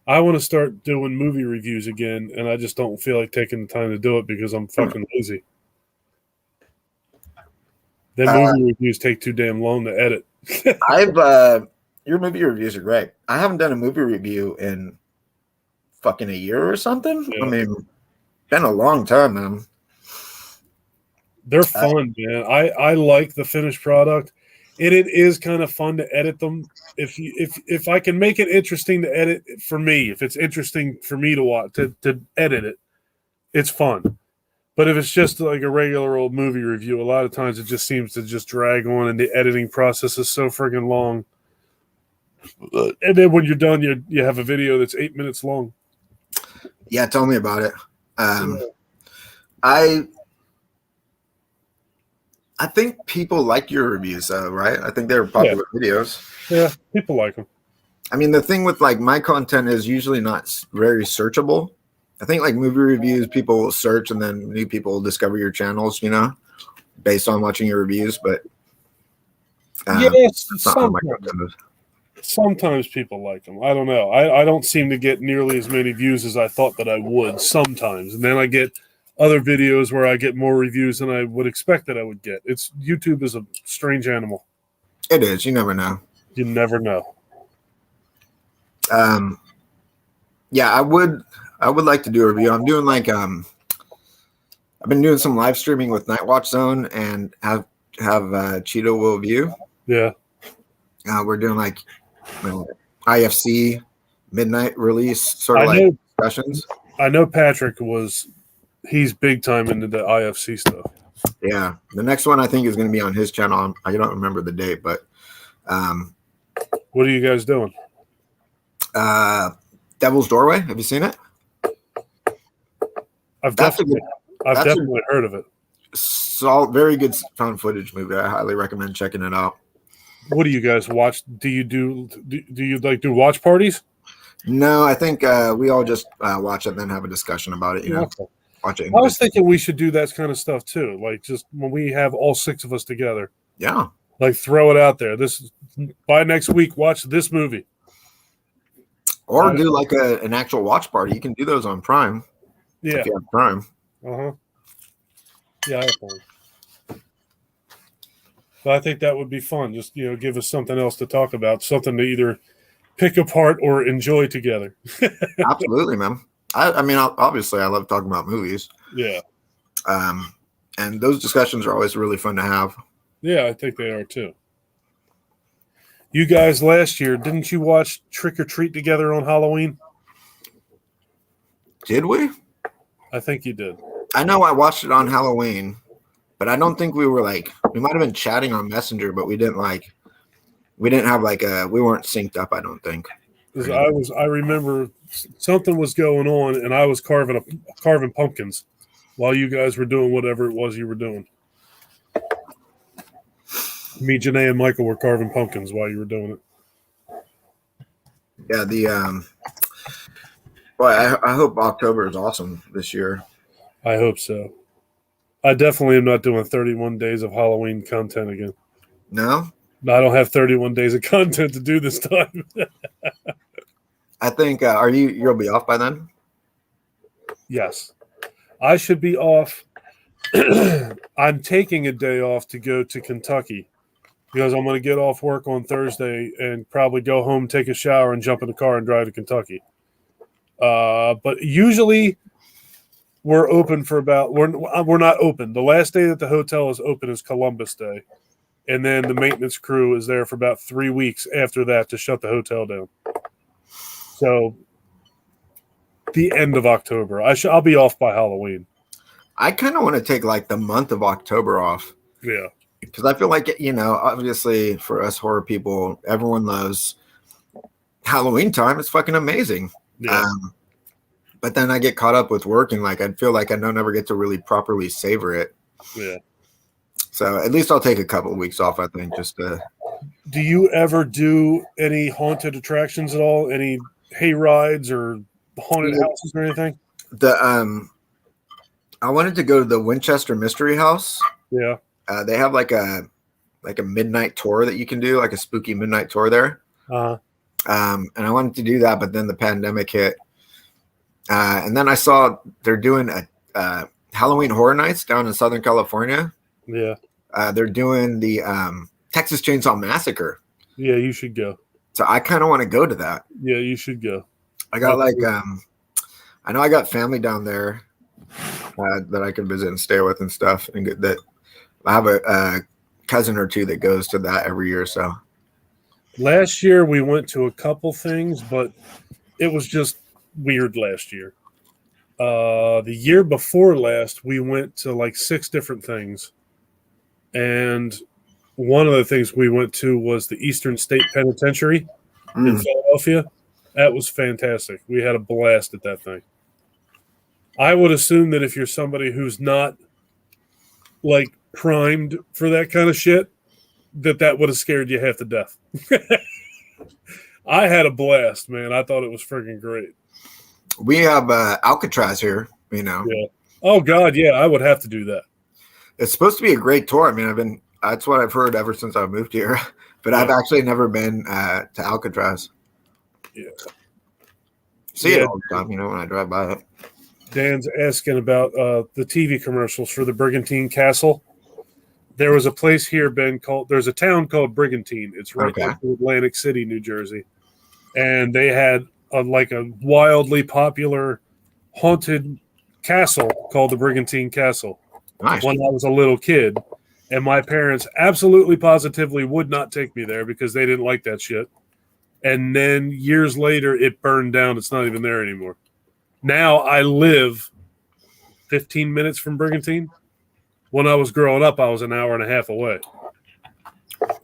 S2: I want to start doing movie reviews again, and I just don't feel like taking the time to do it because I'm fucking lazy. Then movie reviews take too damn long to edit.
S1: Your movie reviews are great. I haven't done a movie review in fucking a year or something.
S2: Yeah.
S1: I mean, been a long time, man.
S2: They're fun, man. I like the finished product, and it is kind of fun to edit them. If I can make it interesting to edit for me, if it's interesting for me to watch to edit it, it's fun. But if it's just like a regular old movie review, a lot of times it just seems to just drag on, and the editing process is so friggin' long. And then when you're done, you have a video that's 8 minutes long.
S1: Yeah, tell me about it. I think people like your reviews, though, right? I think they're popular videos.
S2: Yeah, people like them.
S1: I mean, the thing with like my content is usually not very searchable. I think like movie reviews, people will search and then new people will discover your channels, based on watching your reviews. But
S2: yes,
S1: it's not how my
S2: sometimes.
S1: content is.
S2: Sometimes people like them. I don't know. I don't seem to get nearly as many views as I thought that I would sometimes. And then I get other videos where I get more reviews than I would expect that I would get. YouTube is a strange animal.
S1: It is. You never know.
S2: You never know.
S1: Yeah, I would like to do a review. I'm doing like I've been doing some live streaming with Nightwatch Zone and have Cheeto will view.
S2: Yeah.
S1: We're doing like IFC midnight release sort of discussions.
S2: I know Patrick he's big time into the IFC stuff.
S1: Yeah. The next one I think is going to be on his channel. I don't remember the date, but
S2: what are you guys doing?
S1: Devil's Doorway. Have you seen it?
S2: I've definitely heard of it.
S1: Very good found footage movie. I highly recommend checking it out.
S2: What do you guys watch? Do you do do watch parties?
S1: No, I think we all just watch it and then have a discussion about it.
S2: Okay.
S1: Watch it.
S2: I was thinking we should do that kind of stuff too. Like just when we have all 6 of us together.
S1: Yeah.
S2: Like throw it out there. By next week, watch this movie.
S1: Or do like an actual watch party. You can do those on Prime.
S2: Yeah.
S1: If you have Prime.
S2: Uh-huh. Yeah, I have Prime. But I think that would be fun. Just, give us something else to talk about. Something to either pick apart or enjoy together.
S1: Absolutely, man. I mean, obviously, I love talking about movies.
S2: Yeah.
S1: And those discussions are always really fun to have.
S2: Yeah, I think they are too. You guys last year, didn't you watch Trick or Treat together on Halloween?
S1: Did we?
S2: I think you did.
S1: I know I watched it on Halloween, but I don't think we were we might have been chatting on Messenger, but we didn't we weren't synced up, I don't think.
S2: I remember something was going on and I was carving pumpkins while you guys were doing whatever it was you were doing. Me, Janae, and Michael were carving pumpkins while you were doing it.
S1: Yeah, I hope October is awesome this year.
S2: I hope so. I definitely am not doing 31 days of Halloween content again.
S1: No?
S2: I don't have 31 days of content to do this time.
S1: I think, you'll be off by then?
S2: Yes. I should be off. I'm taking a day off to go to Kentucky because I'm going to get off work on Thursday and probably go home, take a shower, and jump in the car and drive to Kentucky. But usually we're open for we're not open. The last day that the hotel is open is Columbus Day. And then the maintenance crew is there for about 3 weeks after that to shut the hotel down. So the end of October. I'll be off by Halloween.
S1: I kind of want to take the month of October off.
S2: Yeah.
S1: Because I feel like, obviously for us horror people, everyone loves Halloween time. It's fucking amazing.
S2: Yeah.
S1: But then I get caught up with work and I feel like I don't ever get to really properly savor it.
S2: Yeah.
S1: So at least I'll take a couple of weeks off, I think, just to.
S2: Do you ever do any haunted attractions at all? Any hay rides or haunted houses or anything?
S1: I wanted to go to the Winchester Mystery House.
S2: Yeah.
S1: They have a midnight tour that you can do, like a spooky midnight tour there.
S2: Uh-huh.
S1: And I wanted to do that, but then the pandemic hit. And then I saw they're doing a Halloween Horror Nights down in Southern California.
S2: Yeah.
S1: They're doing the Texas Chainsaw Massacre.
S2: Yeah, you should go.
S1: So I kind of want to go to that.
S2: Yeah, you should go.
S1: I got I know I got family down there that I can visit and stay with and stuff. And that I have a cousin or two that goes to that every year. So
S2: last year we went to a couple things, but it was just weird last year. The year before last, we went to 6 different things. And one of the things we went to was the Eastern State Penitentiary in Philadelphia. That was fantastic. We had a blast at that thing. I would assume that if you're somebody who's not primed for that kind of shit, that would have scared you half to death. I had a blast, man. I thought it was freaking great.
S1: We have Alcatraz here,
S2: Yeah. Oh God, yeah, I would have to do that.
S1: It's supposed to be a great tour. I mean, that's what I've heard ever since I moved here, but I've actually never been to Alcatraz.
S2: Yeah.
S1: See it all the time, when I drive by it.
S2: Dan's asking about the TV commercials for the Brigantine Castle. There was a place here, Ben, there's a town called Brigantine. It's right next to Atlantic City, New Jersey. And they had a wildly popular haunted castle called the Brigantine Castle.
S1: Nice.
S2: When I was a little kid. And my parents absolutely positively would not take me there because they didn't like that shit. And then years later, it burned down. It's not even there anymore. Now I live 15 minutes from Brigantine. When I was growing up, I was an hour and a half away.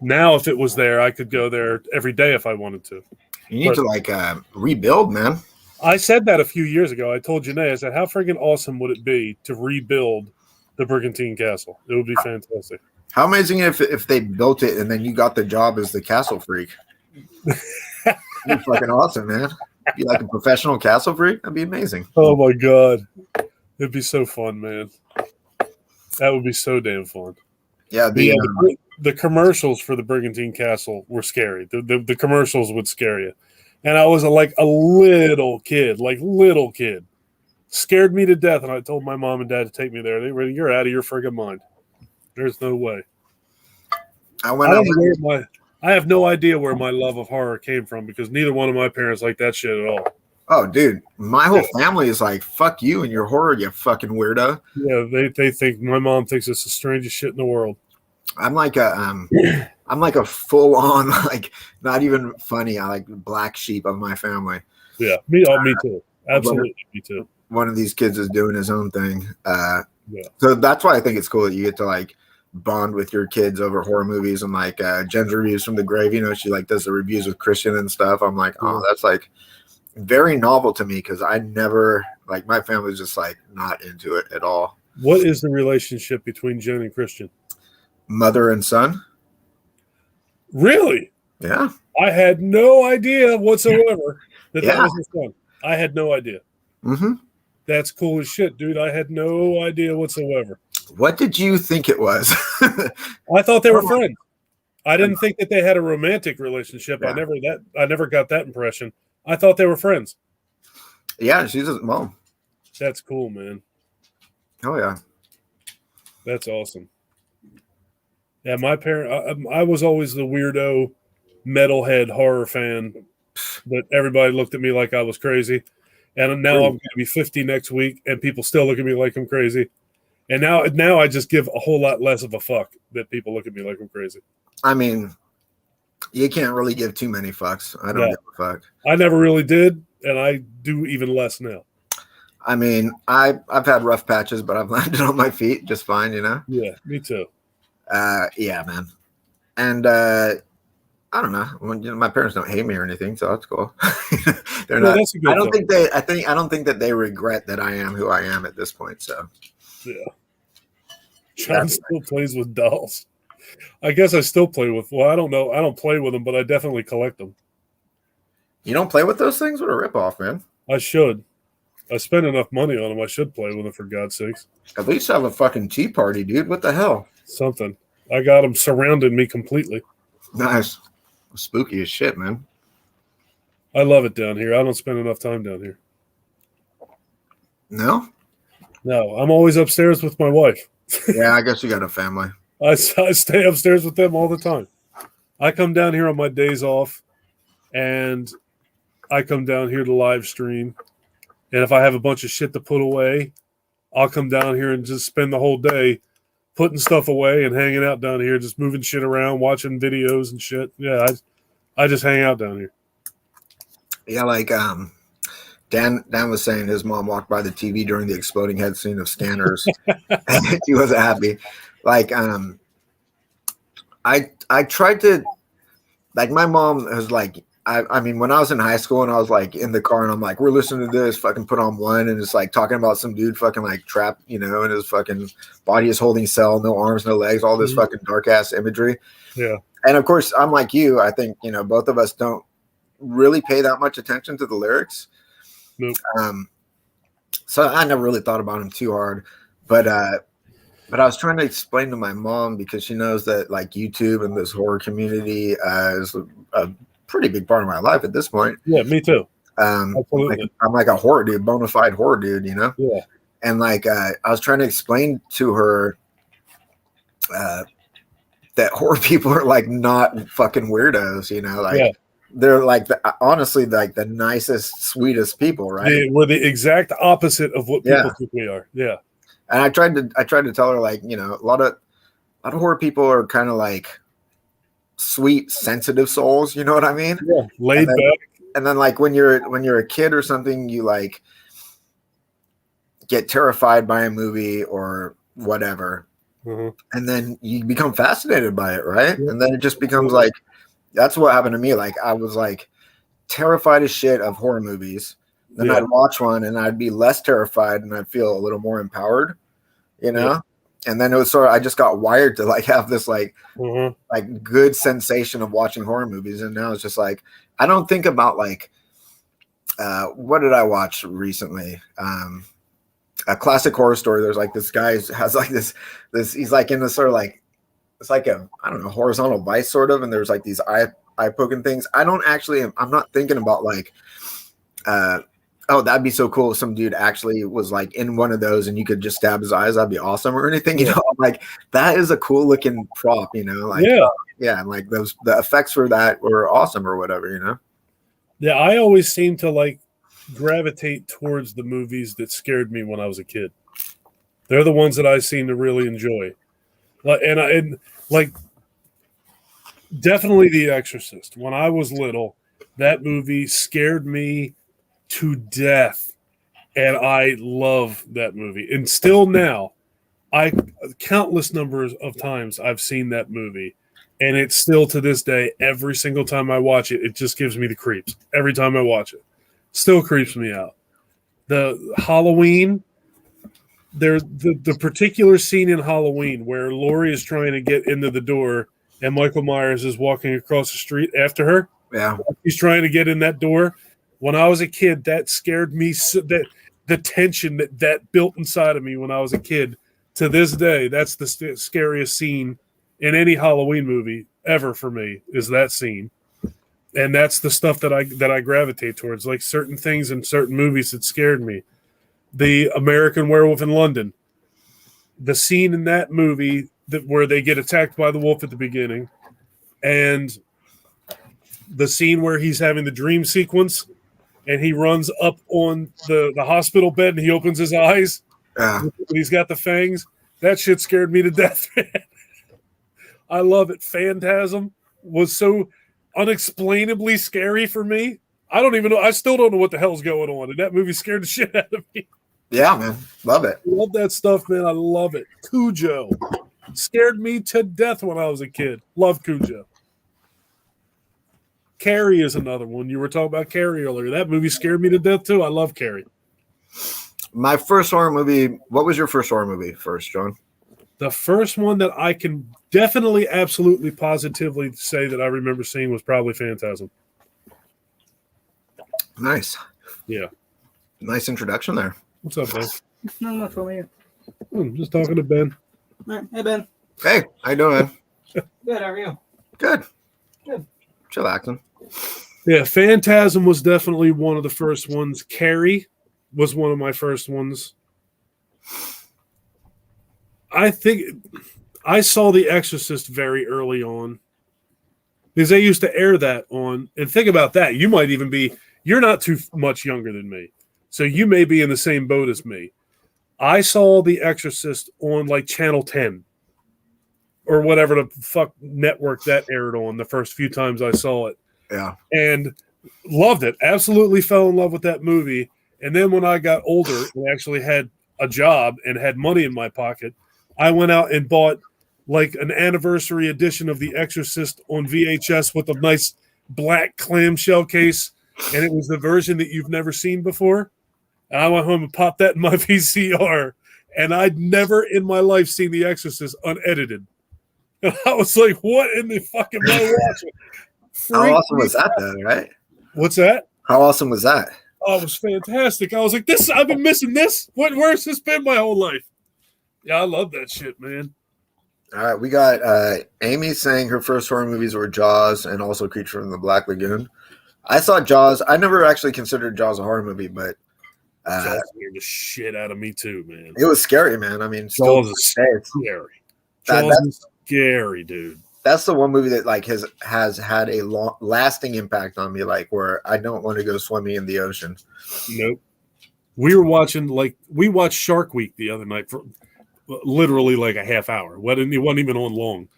S2: Now, if it was there, I could go there every day if I wanted to.
S1: You need to rebuild, man.
S2: I said that a few years ago. I told Janae, I said, how friggin' awesome would it be to rebuild the Brigantine Castle? It would be fantastic.
S1: How amazing if they built it and then you got the job as the castle freak. You're fucking awesome, man. Be like a professional castle freak. That'd be amazing.
S2: Oh my God. It'd be so fun, man. That would be so damn fun.
S1: Yeah,
S2: the commercials for the Brigantine Castle were scary. The commercials would scare you. And I was a little kid. Scared me to death. And I told my mom and dad to take me there. They were, you're out of your friggin' mind. There's no way. I have no idea where my love of horror came from because neither one of my parents liked that shit at all.
S1: Oh, dude, my whole family is like, fuck you and your horror, you fucking weirdo.
S2: Yeah, they think my mom thinks it's the strangest shit in the world.
S1: I'm like a full on, not even funny. I like black sheep of my family.
S2: Yeah, me too. Absolutely, me too.
S1: One of these kids is doing his own thing. So that's why I think it's cool that you get to bond with your kids over horror movies and Jen's reviews from the grave. She does the reviews with Christian and stuff. I'm like, oh, that's very novel to me because I never my family's just not into it at all.
S2: What is the relationship between Jen and Christian?
S1: Mother and son.
S2: Really?
S1: Yeah.
S2: I had no idea whatsoever that was his son. I had no idea.
S1: Mm-hmm.
S2: That's cool as shit, dude. I had no idea whatsoever.
S1: What did you think it was?
S2: I thought they were friends. I didn't think that they had a romantic relationship. Yeah. I never got that impression. I thought they were friends.
S1: Yeah, she's his mom.
S2: That's cool, man.
S1: Oh yeah,
S2: that's awesome. Yeah, my parent. I was always the weirdo, metalhead horror fan, but everybody looked at me like I was crazy. And now I'm going to be 50 next week, and people still look at me like I'm crazy. And now I just give a whole lot less of a fuck that people look at me like I'm crazy.
S1: I mean, you can't really give too many fucks. I don't give a fuck.
S2: I never really did, and I do even less now.
S1: I mean, I've had rough patches, but I've landed on my feet just fine,
S2: Yeah, me too.
S1: Yeah, man. And I don't know. My parents don't hate me or anything, so that's cool. They're not. That's a good I don't think that they regret that I am who I am at this point. So
S2: yeah. John still plays with dolls. I guess I still play with. Well, I don't know. I don't play with them, but I definitely collect them.
S1: You don't play with those things? What a ripoff, man!
S2: I should. I spend enough money on them. I should play with them for God's sakes.
S1: At least have a fucking tea party, dude. What the hell?
S2: Something. I got them surrounding me completely.
S1: Nice. Spooky as shit, man.
S2: I love it down here. I don't spend enough time down here.
S1: No?
S2: No, I'm always upstairs with my wife.
S1: Yeah, I guess you got a family.
S2: I stay upstairs with them all the time. I come down here on my days off, and I come down here to live stream. And if I have a bunch of shit to put away, I'll come down here and just spend the whole day putting stuff away and hanging out down here, just moving shit around, watching videos and shit. Yeah, I just hang out down here.
S1: Yeah, Dan was saying his mom walked by the TV during the exploding head scene of Scanners. And she wasn't happy. I tried to, my mom has I mean, when I was in high school and I was like in the car and I'm like, we're listening to this, fucking put on one, and it's like talking about some dude fucking like trapped, you know, and his fucking body is holding cell, no arms, no legs, all this fucking dark ass imagery.
S2: Yeah.
S1: And of course, I'm like you. I think, you know, both of us don't really pay that much attention to the lyrics.
S2: Nope.
S1: So I never really thought about them too hard, but I was trying to explain to my mom, because she knows that like YouTube and this horror community is a pretty big part of my life at this point.
S2: Yeah, me too.
S1: Like, I'm like a horror dude, bona fide horror dude, you know?
S2: Yeah.
S1: And like I was trying to explain to her that horror people are like not fucking weirdos, you know? Like they're like honestly like the nicest, sweetest people, right?
S2: We're the exact opposite of what people think we are. Yeah.
S1: And I tried to tell her, like, you know, a lot of horror people are kind of like sweet, sensitive souls. You know what I mean?
S2: Yeah. Laid back.
S1: And then like when you're a kid or something, you like get terrified by a movie or whatever, and then you become fascinated by it, right? And then it just becomes like, that's what happened to me. Like I was like terrified as shit of horror movies. Then I'd watch one and I'd be less terrified and I'd feel a little more empowered, you know? Yeah. And then it was sort of, I just got wired to like have this like good sensation of watching horror movies. And now it's just like, I don't think about like, what did I watch recently? A Classic Horror Story. There's like this guy has like this, he's like in this sort of like, it's like a, I don't know, horizontal vice sort of. And there's like these eye poking things. I'm not thinking about like, oh, that'd be so cool if some dude actually was like in one of those and you could just stab his eyes. That'd be awesome, or anything, you know. I'm like, that is a cool looking prop, you know. Like, and like the effects for that were awesome, or whatever, you know.
S2: Yeah, I always seem to like gravitate towards the movies that scared me when I was a kid. They're the ones that I seem to really enjoy. And definitely The Exorcist. When I was little, that movie scared me to death, and I love that movie. And still now, countless numbers of times I've seen that movie, and it's still to this day, every single time I watch it, it just gives me the creeps. Every time I watch it, still creeps me out. The Halloween, there's the particular scene in Halloween where Laurie is trying to get into the door and Michael Myers is walking across the street after her.
S1: Yeah,
S2: he's trying to get in that door. When I was a kid, that scared me. So that the tension that built inside of me when I was a kid, to this day, that's the scariest scene in any Halloween movie ever for me, is that scene. And that's the stuff that I gravitate towards, like certain things in certain movies that scared me. The American Werewolf in London, the scene in that movie where they get attacked by the wolf at the beginning, and the scene where he's having the dream sequence and he runs up on the hospital bed and he opens his eyes. He's got the fangs. That shit scared me to death, man. I love it. Phantasm was so unexplainably scary for me. I don't even know. I still don't know what the hell's going on. And that movie scared the shit out of me.
S1: Yeah, man. Love it.
S2: Love that stuff, man. I love it. Cujo scared me to death when I was a kid. Love Cujo. Carrie is another one. You were talking about Carrie earlier. That movie scared me to death too. I love Carrie.
S1: My first horror movie. What was your first horror movie first, John?
S2: The first one that I can definitely, absolutely, positively say that I remember seeing was probably Phantasm.
S1: Nice.
S2: Yeah.
S1: Nice introduction there.
S2: What's up, Ben?
S4: Not much for me.
S2: I'm just talking to Ben.
S4: All right. Hey, Ben.
S1: Hey, how you doing, man?
S4: Good. How are you?
S1: Good.
S4: Good.
S1: Chillaxing.
S2: Yeah, Phantasm was definitely one of the first ones. Carrie was one of my first ones. I think I saw The Exorcist very early on because they used to air that on. And think about that. You might even be, you're not too much younger than me. So you may be in the same boat as me. I saw The Exorcist on like Channel 10 or whatever the fuck network that aired on the first few times I saw it.
S1: Yeah.
S2: And loved it. Absolutely fell in love with that movie. And then when I got older and actually had a job and had money in my pocket, I went out and bought like an anniversary edition of The Exorcist on VHS with a nice black clamshell case, and it was the version that you've never seen before. And I went home and popped that in my VCR, and I'd never in my life seen The Exorcist unedited. And I was like, "What in the fuck am I watching?"
S1: How awesome was that, though? Right?
S2: What's that?
S1: How awesome was that?
S2: Oh, it was fantastic. I was like, "This, I've been missing this. Where's this been my whole life?" Yeah, I love that shit, man.
S1: All right, we got Amy saying her first horror movies were Jaws and also Creature from the Black Lagoon. I saw Jaws. I never actually considered Jaws a horror movie, but
S2: Jaws scared the shit out of me too, man.
S1: it was scary, man. I mean,
S2: Jaws is scary. Jaws is scary, dude.
S1: That's the one movie that like has had a lasting impact on me, like where I don't want to go swimming in the ocean.
S2: Nope. We watched Shark Week the other night for literally like a half hour. It wasn't even on long.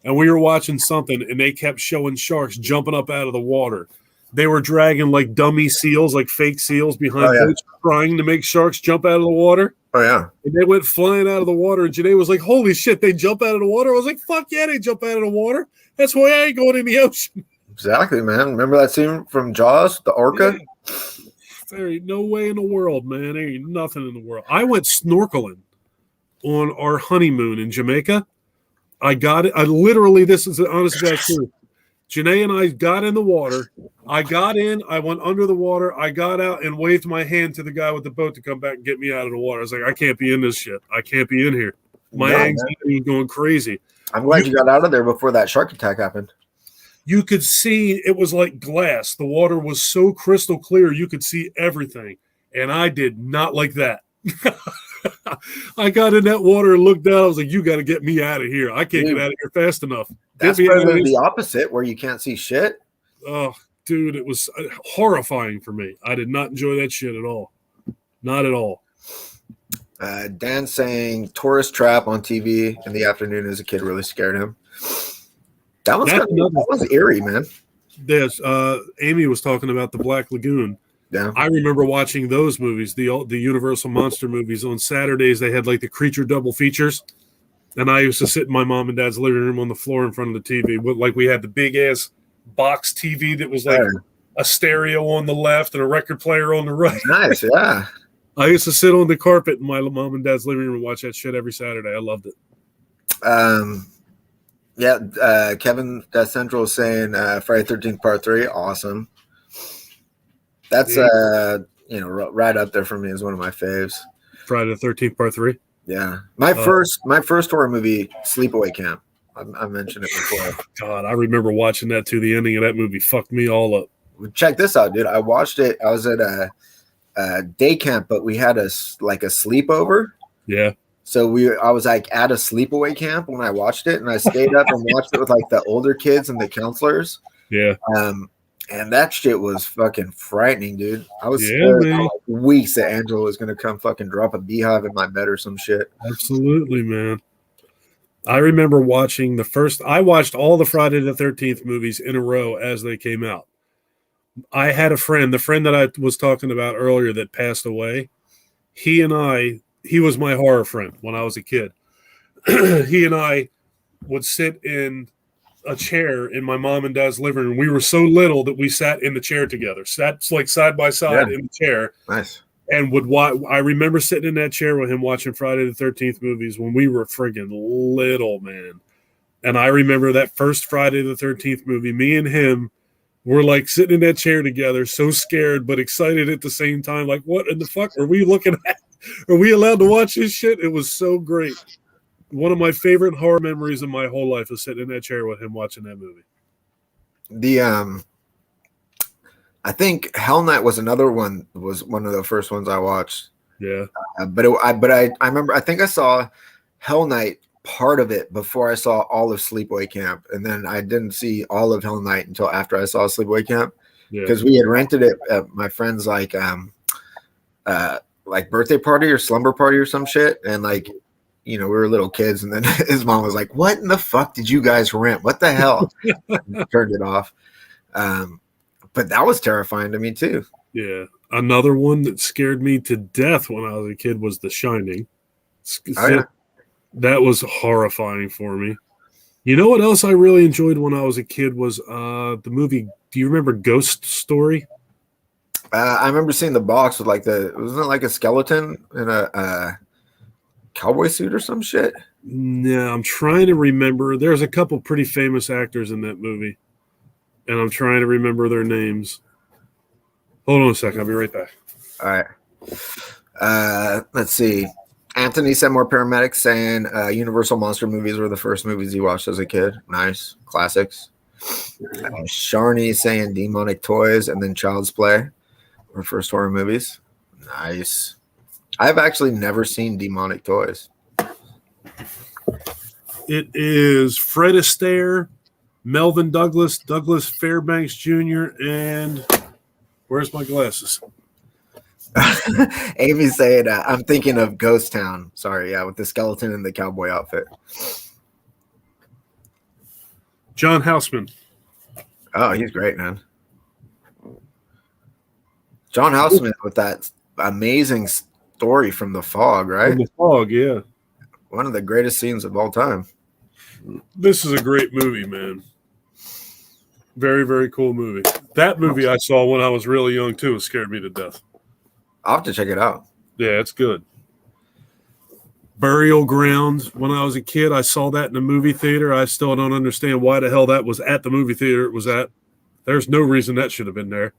S2: And we were watching something, and they kept showing sharks jumping up out of the water. They were dragging like dummy seals, like fake seals behind boats, trying to make sharks jump out of the water.
S1: Oh, yeah.
S2: And they went flying out of the water, and Janae was like, "Holy shit, they jump out of the water?" I was like, "Fuck yeah, they jump out of the water. That's why I ain't going in the ocean."
S1: Exactly, man. Remember that scene from Jaws, the orca?
S2: Yeah. There ain't no way in the world, man. There ain't nothing in the world. I went snorkeling on our honeymoon in Jamaica. I got it. This is the honest to God truth. Janae and I got in the water. I got in. I went under the water. I got out and waved my hand to the guy with the boat to come back and get me out of the water. I was like, I can't be in this shit. I can't be in here. My anxiety was going crazy.
S1: I'm glad you got out of there before that shark attack happened.
S2: You could see it was like glass. The water was so crystal clear. You could see everything. And I did not like that. I got in that water and looked down. I was like, you got to get me out of here. I can't get out of here fast enough.
S1: That's probably the opposite, where you can't see shit.
S2: Oh, dude, it was horrifying for me. I did not enjoy that shit at all. Not at all.
S1: Dan saying Tourist Trap on TV in the afternoon as a kid really scared him. That was eerie, man.
S2: Yes, Amy was talking about the Black Lagoon.
S1: Yeah.
S2: I remember watching those movies, the Universal Monster movies. On Saturdays, they had like the creature double features. And I used to sit in my mom and dad's living room on the floor in front of the TV. Like we had the big ass box TV that was like a stereo on the left and a record player on the right.
S1: Nice, yeah.
S2: I used to sit on the carpet in my mom and dad's living room and watch that shit every Saturday. I loved it.
S1: Kevin Death Central is saying Friday 13th Part 3, awesome. That's right up there for me as one of my faves.
S2: Friday the 13th Part 3.
S1: Yeah, my first horror movie, Sleepaway Camp. I mentioned it before.
S2: God, I remember watching that too. The ending of that movie fucked me all up.
S1: Check this out, dude. I watched it. I was at a day camp, but we had a sleepover.
S2: Yeah.
S1: So I was like at a sleepaway camp when I watched it, and I stayed up and watched it with like the older kids and the counselors.
S2: Yeah.
S1: And that shit was fucking frightening, dude. I was scared for like weeks that Angela was gonna come fucking drop a beehive in my bed or some shit.
S2: Absolutely, man. I remember watching I watched all the Friday the 13th movies in a row as they came out. I had the friend that I was talking about earlier that passed away. He was my horror friend when I was a kid. He and I would sit in a chair in my mom and dad's living room. We were so little that we sat in the chair together, sat like side by side in the chair.
S1: Nice.
S2: And would watch. I remember sitting in that chair with him watching Friday the 13th movies when we were friggin' little, man. And I remember that first Friday the 13th movie, me and him were like sitting in that chair together, so scared but excited at the same time. Like, what in the fuck are we looking at? Are we allowed to watch this shit? It was so great. One of my favorite horror memories of my whole life is sitting in that chair with him watching that movie.
S1: I think Hell Night was one of the first ones I watched.
S2: Yeah.
S1: I remember, I think I saw Hell Night part of it before I saw all of Sleepaway Camp. And then I didn't see all of Hell Night until after I saw Sleepaway Camp. Because we had rented it at my friend's like birthday party or slumber party or some shit. And like, we were little kids, and then his mom was like, "What in the fuck did you guys rent? What the hell?" Turned it off. But that was terrifying to me too.
S2: Yeah. Another one that scared me to death when I was a kid was The Shining. That was horrifying for me. You know what else I really enjoyed when I was a kid was the movie. Do you remember Ghost Story?
S1: I remember seeing the box with like wasn't it like a skeleton in a cowboy suit or some shit?
S2: No, I'm trying to remember. There's a couple pretty famous actors in that movie, and I'm trying to remember their names. Hold on a second. I'll be right back.
S1: All right. Let's see. Anthony said more paramedics saying Universal Monster movies were the first movies he watched as a kid. Nice. Classics. Sharney saying Demonic Toys and then Child's Play were first horror movies. Nice. I've actually never seen Demonic Toys.
S2: It is Fred Astaire, Melvin Douglas, Douglas Fairbanks Jr., and where's my glasses?
S1: Amy's saying, I'm thinking of Ghost Town. Sorry, yeah, with the skeleton and the cowboy outfit.
S2: John Houseman.
S1: Oh, he's great, man. John Houseman with that amazing story from The Fog, right?
S2: From The Fog, yeah.
S1: One of the greatest scenes of all time.
S2: This is a great movie, man. Very, very cool movie. That movie I saw when I was really young, too. It scared me to death.
S1: I'll have to check it out.
S2: Yeah, it's good. Burial Grounds. When I was a kid, I saw that in the movie theater. I still don't understand why the hell that was at the movie theater it was at. There's no reason that should have been there.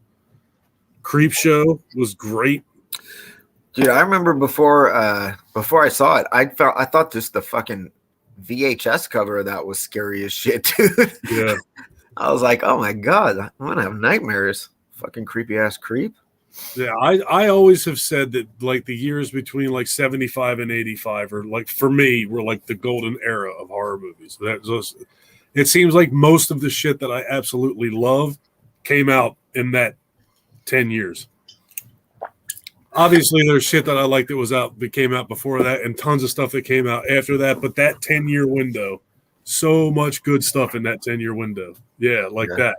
S2: Creep Show was great.
S1: Dude, I remember before I saw it, I thought just the fucking VHS cover of that was scary as shit, dude.
S2: Yeah.
S1: I was like, oh my God, I'm gonna have nightmares. Fucking creepy ass creep.
S2: Yeah, I always have said that like the years between like 75 and 85 are like for me were like the golden era of horror movies. It seems like most of the shit that I absolutely love came out in that 10 years. Obviously, there's shit that I like that came out before that, and tons of stuff that came out after that. But that 10-year window, so much good stuff in that 10-year window. Yeah, like that.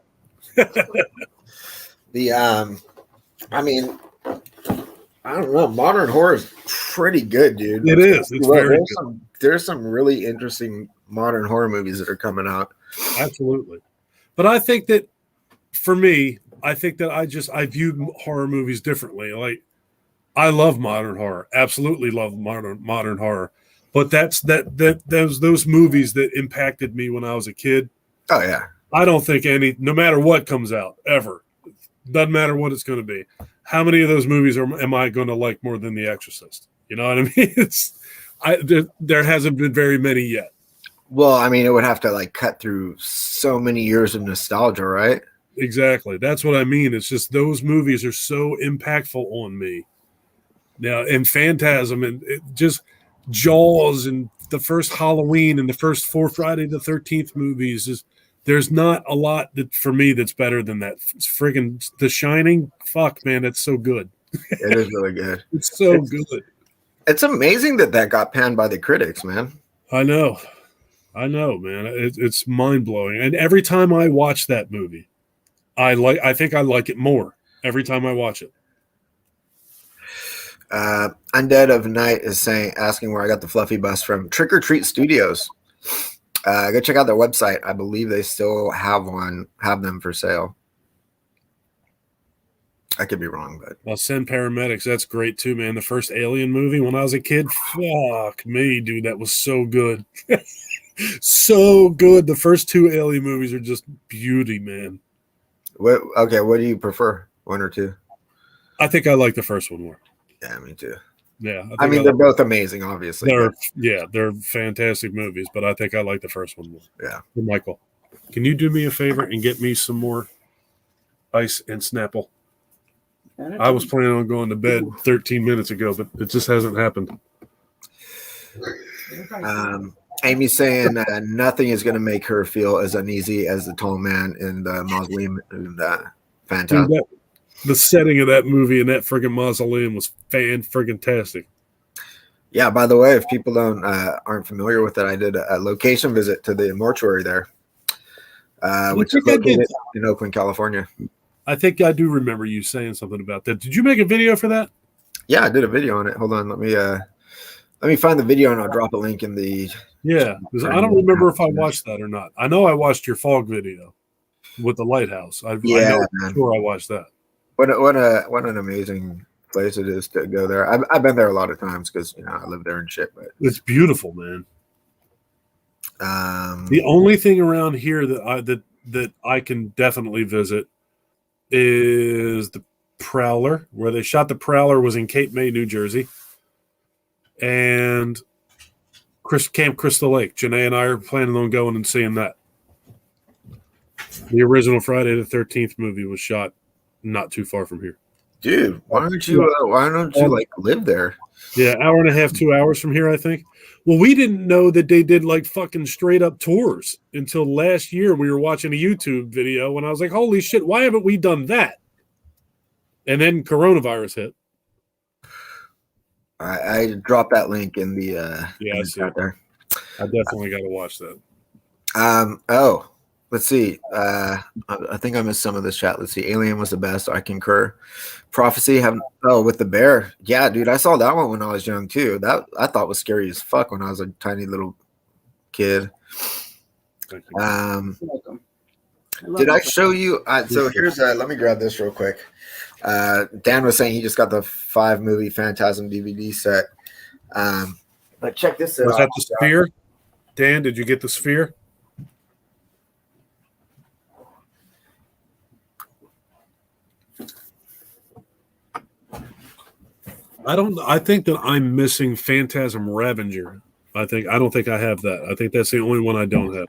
S1: I mean, I don't know. Modern horror is pretty good, dude.
S2: It is. It's very good.
S1: There's some really interesting modern horror movies that are coming out.
S2: Absolutely. But I think that for me, I viewed horror movies differently. Like, I love modern horror. Absolutely love modern horror. But those movies that impacted me when I was a kid.
S1: Oh yeah. I
S2: don't think no matter what comes out ever, doesn't matter what it's going to be. How many of those movies am I going to like more than The Exorcist? You know what I mean? There hasn't been very many yet.
S1: Well, I mean, it would have to like cut through so many years of nostalgia, right?
S2: Exactly. That's what I mean. It's just those movies are so impactful on me. Now, and Phantasm and just Jaws and the first Halloween and the first 4 Friday the 13th movies there's not a lot that for me that's better than that. It's friggin' The Shining. Fuck, man, that's so good.
S1: It is really good.
S2: It's good.
S1: It's amazing that got panned by the critics, man.
S2: I know, man. It's mind blowing. And every time I watch that movie, I think I like it more every time I watch it.
S1: Undead of Night is asking where I got the fluffy bus from. Trick or Treat Studios. Go check out their website. I believe they still have them for sale. I could be wrong, but
S2: I'll send paramedics. That's great too, man. The first Alien movie when I was a kid, fuck me, dude, that was so good. So good. The first 2 Alien movies are just beauty, man.
S1: What do you prefer? 1 or 2?
S2: I think I like the first one more.
S1: Yeah, me too.
S2: Yeah,
S1: I mean, they're both amazing, obviously.
S2: They're fantastic movies, but I think I like the first one more.
S1: Yeah.
S2: Hey, Michael, can you do me a favor and get me some more ice and Snapple? I was planning on going to bed 13 minutes ago, but it just hasn't happened.
S1: Amy's saying nothing is going to make her feel as uneasy as the tall man in the mausoleum in Phantasm.
S2: Dude, the setting of that movie and that friggin' mausoleum was friggin-tastic.
S1: Yeah, by the way, if people aren't familiar with it, I did a location visit to the mortuary there, which is located in Oakland, California.
S2: I think I do remember you saying something about that. Did you make a video for that?
S1: Yeah, I did a video on it. Hold on, let Let me find the video and I'll drop a link in the.
S2: Yeah, because I don't remember if I watched that or not. I know I watched your fog video with the lighthouse. I know
S1: Man.
S2: for sure I watched that.
S1: What an amazing place it is to go there. I've been there a lot of times because I live there and shit. But
S2: It's beautiful, man. The only thing around here that I can definitely visit is the Prowler, where they shot the Prowler was in Cape May, New Jersey, and Camp Crystal Lake. Janae and I are planning on going and seeing that. The original Friday the 13th movie was shot not too far from here.
S1: dude, why don't you like live there?
S2: Yeah, hour and a half, 2 hours from here, I think. Well, we didn't know that they did like fucking straight up tours until last year. We were watching a YouTube video and I was like, holy shit, why haven't we done that? And then coronavirus hit.
S1: I dropped that link in the
S2: I see it.
S1: there.
S2: I definitely got to watch that.
S1: Oh, let's see. I think I missed some of this chat. Let's see. Alien was the best. I concur. Prophecy with the bear. Yeah, dude, I saw that one when I was young too. That I thought was scary as fuck when I was a tiny little kid.
S2: Thank you.
S4: You're welcome.
S1: Did I show you? So here's let me grab this real quick. Dan was saying he just got the 5-movie Phantasm DVD set. But check this out.
S2: Was that the sphere? Dan, did you get the sphere? I think that I'm missing Phantasm Ravager. I don't think I have that. I think that's the only one I don't have.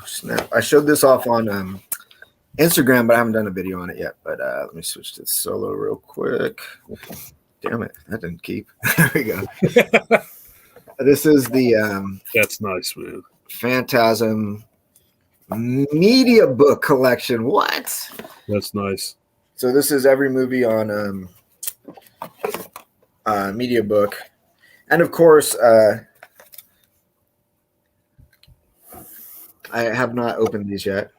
S1: Snap. I showed this off on Instagram, but I haven't done a video on it yet. But let me switch to solo real quick. Damn it, that didn't keep. There we go. This is the
S2: That's nice, man.
S1: Phantasm Media Book Collection. What?
S2: That's nice.
S1: So this is every movie on Media Book, and of course, I have not opened these yet.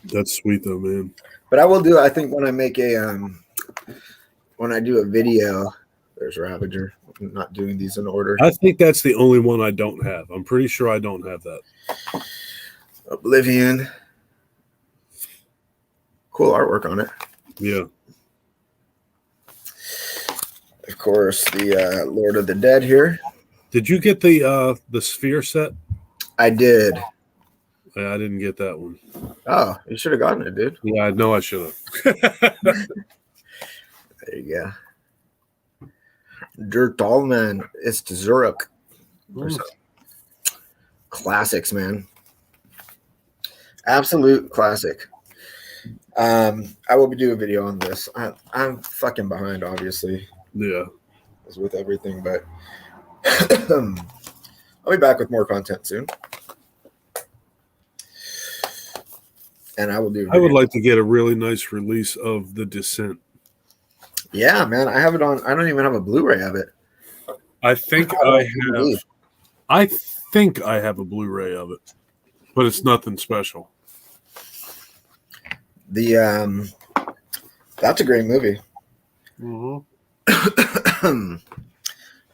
S2: That's sweet though, man.
S1: But I will do. I think when I make when I do a video, there's Ravager. I'm not doing these in order.
S2: I think that's the only one I don't have. I'm pretty sure I don't have that.
S1: Oblivion. Cool artwork on it.
S2: Yeah.
S1: Of course, the Lord of the Dead here.
S2: Did you get the sphere set?
S1: I did.
S2: I didn't get that one.
S1: Oh, you should have gotten it, dude.
S2: Yeah, I know I should have.
S1: There you go. Der Tallman ist Zurück. Classics, man. Absolute classic. I will be doing a video on this. I'm fucking behind, obviously,
S2: Yeah.
S1: as with everything, but I'll be back with more content soon. And I will do.
S2: I would like to get a really nice release of The Descent.
S1: Yeah, man. I have it on. I don't even have a Blu-ray of it.
S2: I think I have a Blu-ray of it, but it's nothing special.
S1: That's a great movie.
S2: Mm-hmm.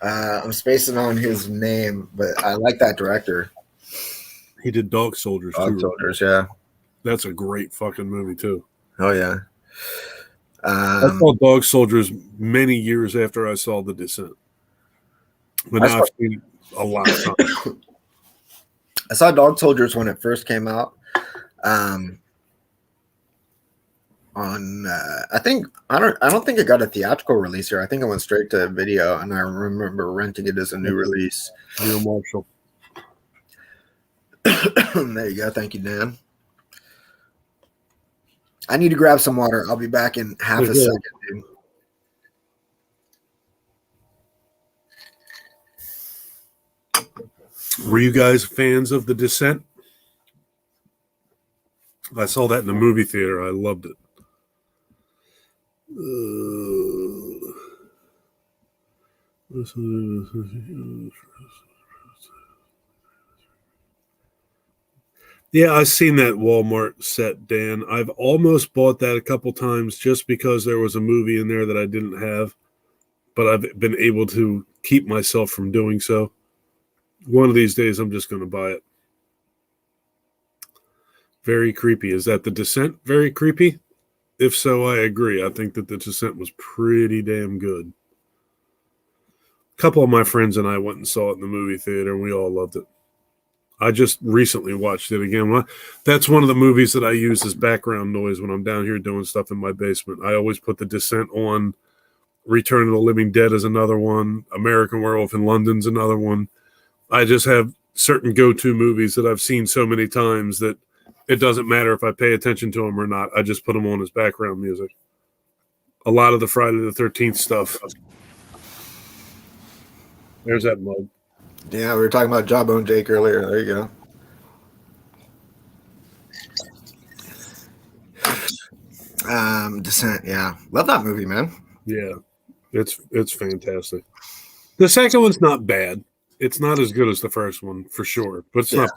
S1: I'm spacing on his name, but I like that director.
S2: He did Dog Soldiers
S1: Dog
S2: too.
S1: Soldiers, yeah.
S2: That's a great fucking movie too.
S1: Oh yeah.
S2: I saw Dog Soldiers many years after I saw The Descent, but now I've seen it a lot of times.
S1: I saw Dog Soldiers when it first came out. I don't think it got a theatrical release here. I think it went straight to video, and I remember renting it as a new release.
S2: Neil Marshall.
S1: There you go. Thank you, Dan. I need to grab some water. I'll be back in half a second, dude.
S2: Were you guys fans of The Descent? I saw that in the movie theater. I loved it. Yeah, I've seen that Walmart set, Dan. I've almost bought that a couple times just because there was a movie in there that I didn't have. but I've been able to keep myself from doing so. One of these days, I'm just going to buy it. Very creepy. Is that The Descent very creepy? If so, I agree. I think that The Descent was pretty damn good. A couple of my friends and I went and saw it in the movie theater, and we all loved it. I just recently watched it again. That's one of the movies that I use as background noise when I'm down here doing stuff in my basement. I always put The Descent on. Return of the Living Dead is another one. American Werewolf in London's another one. I just have certain go-to movies that I've seen so many times that it doesn't matter if I pay attention to them or not. I just put them on as background music. A lot of the Friday the 13th stuff. There's that mug.
S1: Yeah, we were talking about Jawbone Jake earlier. There you go. Descent, yeah. Love that movie, man.
S2: Yeah, it's fantastic. The second one's not bad. It's not as good as the first one, for sure. But it's not.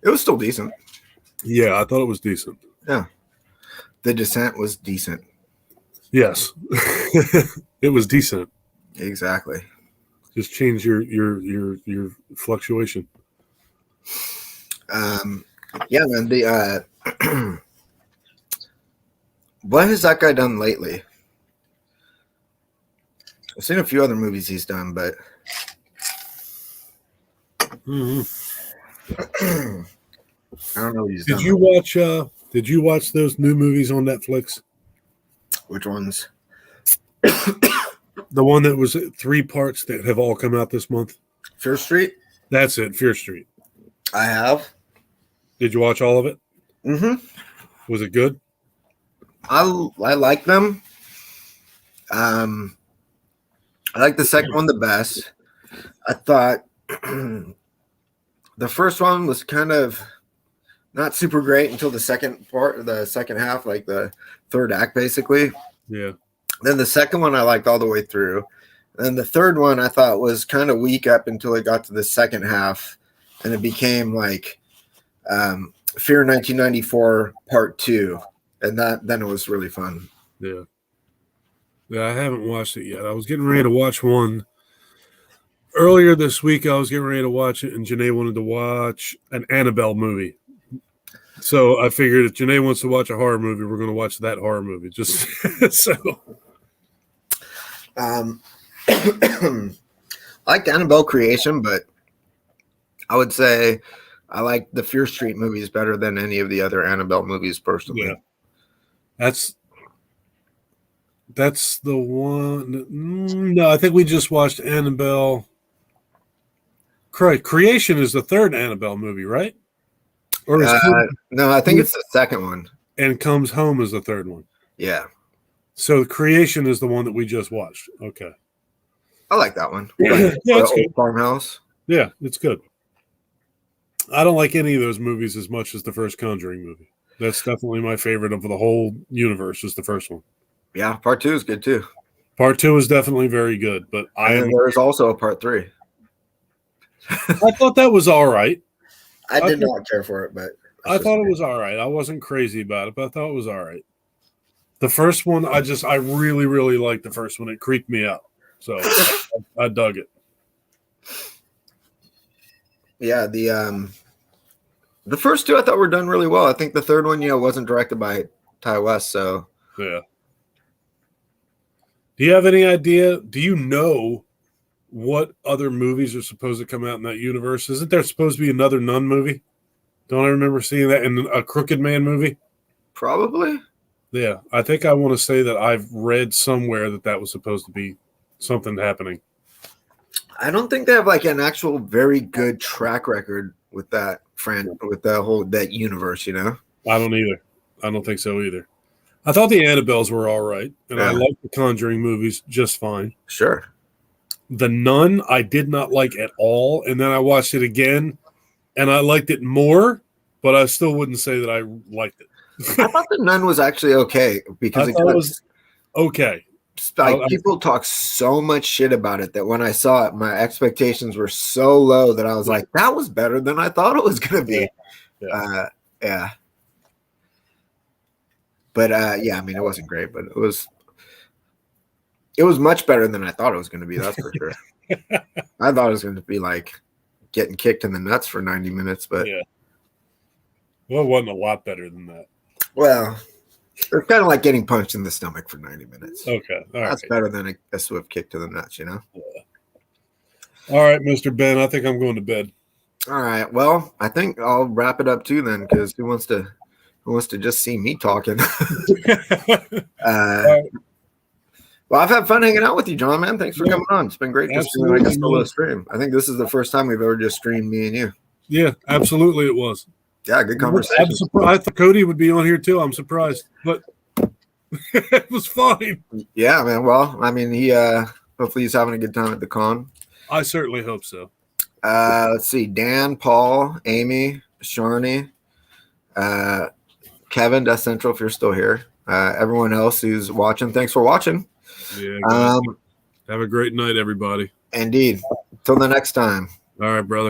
S1: It was still decent.
S2: Yeah, I thought it was decent.
S1: Yeah. The Descent was decent.
S2: Yes. It was decent.
S1: Exactly.
S2: Just change your fluctuation.
S1: Yeah, man. The what has that guy done lately? I've seen a few other movies he's done, but
S2: Mm-hmm.
S1: I don't know what he's done.
S2: Did you watch those new movies on Netflix?
S1: Which ones?
S2: The one that was 3 parts that have all come out this month.
S1: Fear Street?
S2: That's it, Fear Street.
S1: I have.
S2: Did you watch all of it?
S1: Mm-hmm.
S2: Was it good?
S1: I like them. I like the second one the best. I thought the first one was kind of not super great until the second half, like the third act, basically.
S2: Yeah.
S1: Then the second one I liked all the way through. And the third one I thought was kind of weak up until it got to the second half, and it became like Fear 1994 Part 2, and then it was really fun.
S2: Yeah. Yeah, I haven't watched it yet. I was getting ready to watch one earlier this week. I was getting ready to watch it, and Janae wanted to watch an Annabelle movie. So I figured if Janae wants to watch a horror movie, we're going to watch that horror movie. Just so.
S1: I liked Annabelle Creation, but I would say I like the Fear Street movies better than any of the other Annabelle movies personally.
S2: Yeah. That's the one. No, I think we just watched Annabelle. Creation is the third Annabelle movie, right? Or is
S1: no, I think it's the second one.
S2: And Comes Home is the third one.
S1: Yeah.
S2: So Creation is the one that we just watched. Okay.
S1: I like that one.
S2: Yeah, it's good.
S1: Farmhouse.
S2: Yeah, it's good. I don't like any of those movies as much as the first Conjuring movie. That's definitely my favorite of the whole universe is the first one.
S1: Yeah, Part 2 is good too.
S2: Part 2 is definitely very good, but
S1: there's also a Part 3.
S2: I thought that was all right.
S1: I did not care for it, but
S2: I thought it was all right. I wasn't crazy about it, but I thought it was all right. The first one, I really, really liked the first one. It creeped me out. So I dug it.
S1: Yeah, the first two I thought were done really well. I think the third one, wasn't directed by Ty West, so
S2: yeah. Do you have any idea? Do you know what other movies are supposed to come out in that universe? Isn't there supposed to be another Nun movie? Don't I remember seeing that in a Crooked Man movie?
S1: Probably.
S2: Yeah, I think I want to say that I've read somewhere that was supposed to be something happening.
S1: I don't think they have like an actual very good track record with that with that universe,
S2: I don't either. I don't think so either. I thought the Annabelles were all right, and I liked the Conjuring movies just fine.
S1: Sure.
S2: The Nun I did not like at all, and then I watched it again, and I liked it more, but I still wouldn't say that I liked it.
S1: I thought the Nun was actually okay because
S2: it was okay.
S1: Like people talk so much shit about it that when I saw it, my expectations were so low that I was like, that was better than I thought it was going to be. Yeah. But I mean, it wasn't great, but it was It was much better than I thought it was going to be. That's for sure. I thought it was going to be like getting kicked in the nuts for 90 minutes, but
S2: Yeah. Well, it wasn't a lot better than that.
S1: well, it's kind of like getting punched in the stomach for 90 minutes.
S2: Okay. All right.
S1: That's better than a swift kick to the nuts, you know?
S2: All right, Mr. Ben. I think I'm going to bed.
S1: All right. Well, I think I'll wrap it up too then, because who wants to just see me talking? Well, I've had fun hanging out with you, John, man. Thanks for coming on. It's been great just doing like a solo stream. I think this is the first time we've ever just streamed me and you.
S2: Yeah, absolutely it was.
S1: Yeah, good
S2: I'm
S1: conversation.
S2: surprised. I thought Cody would be on here too. I'm surprised, but it was fine.
S1: Yeah, man. Well, I mean, he hopefully he's having a good time at the con.
S2: I certainly hope so.
S1: Let's see, Dan, Paul, Amy, Sharni, Kevin, Death Central, if you're still here. Everyone else who's watching, thanks for watching.
S2: Yeah. Guys.
S1: Um,
S2: Have a great night, everybody.
S1: indeed. Till the next time.
S2: All right, brother.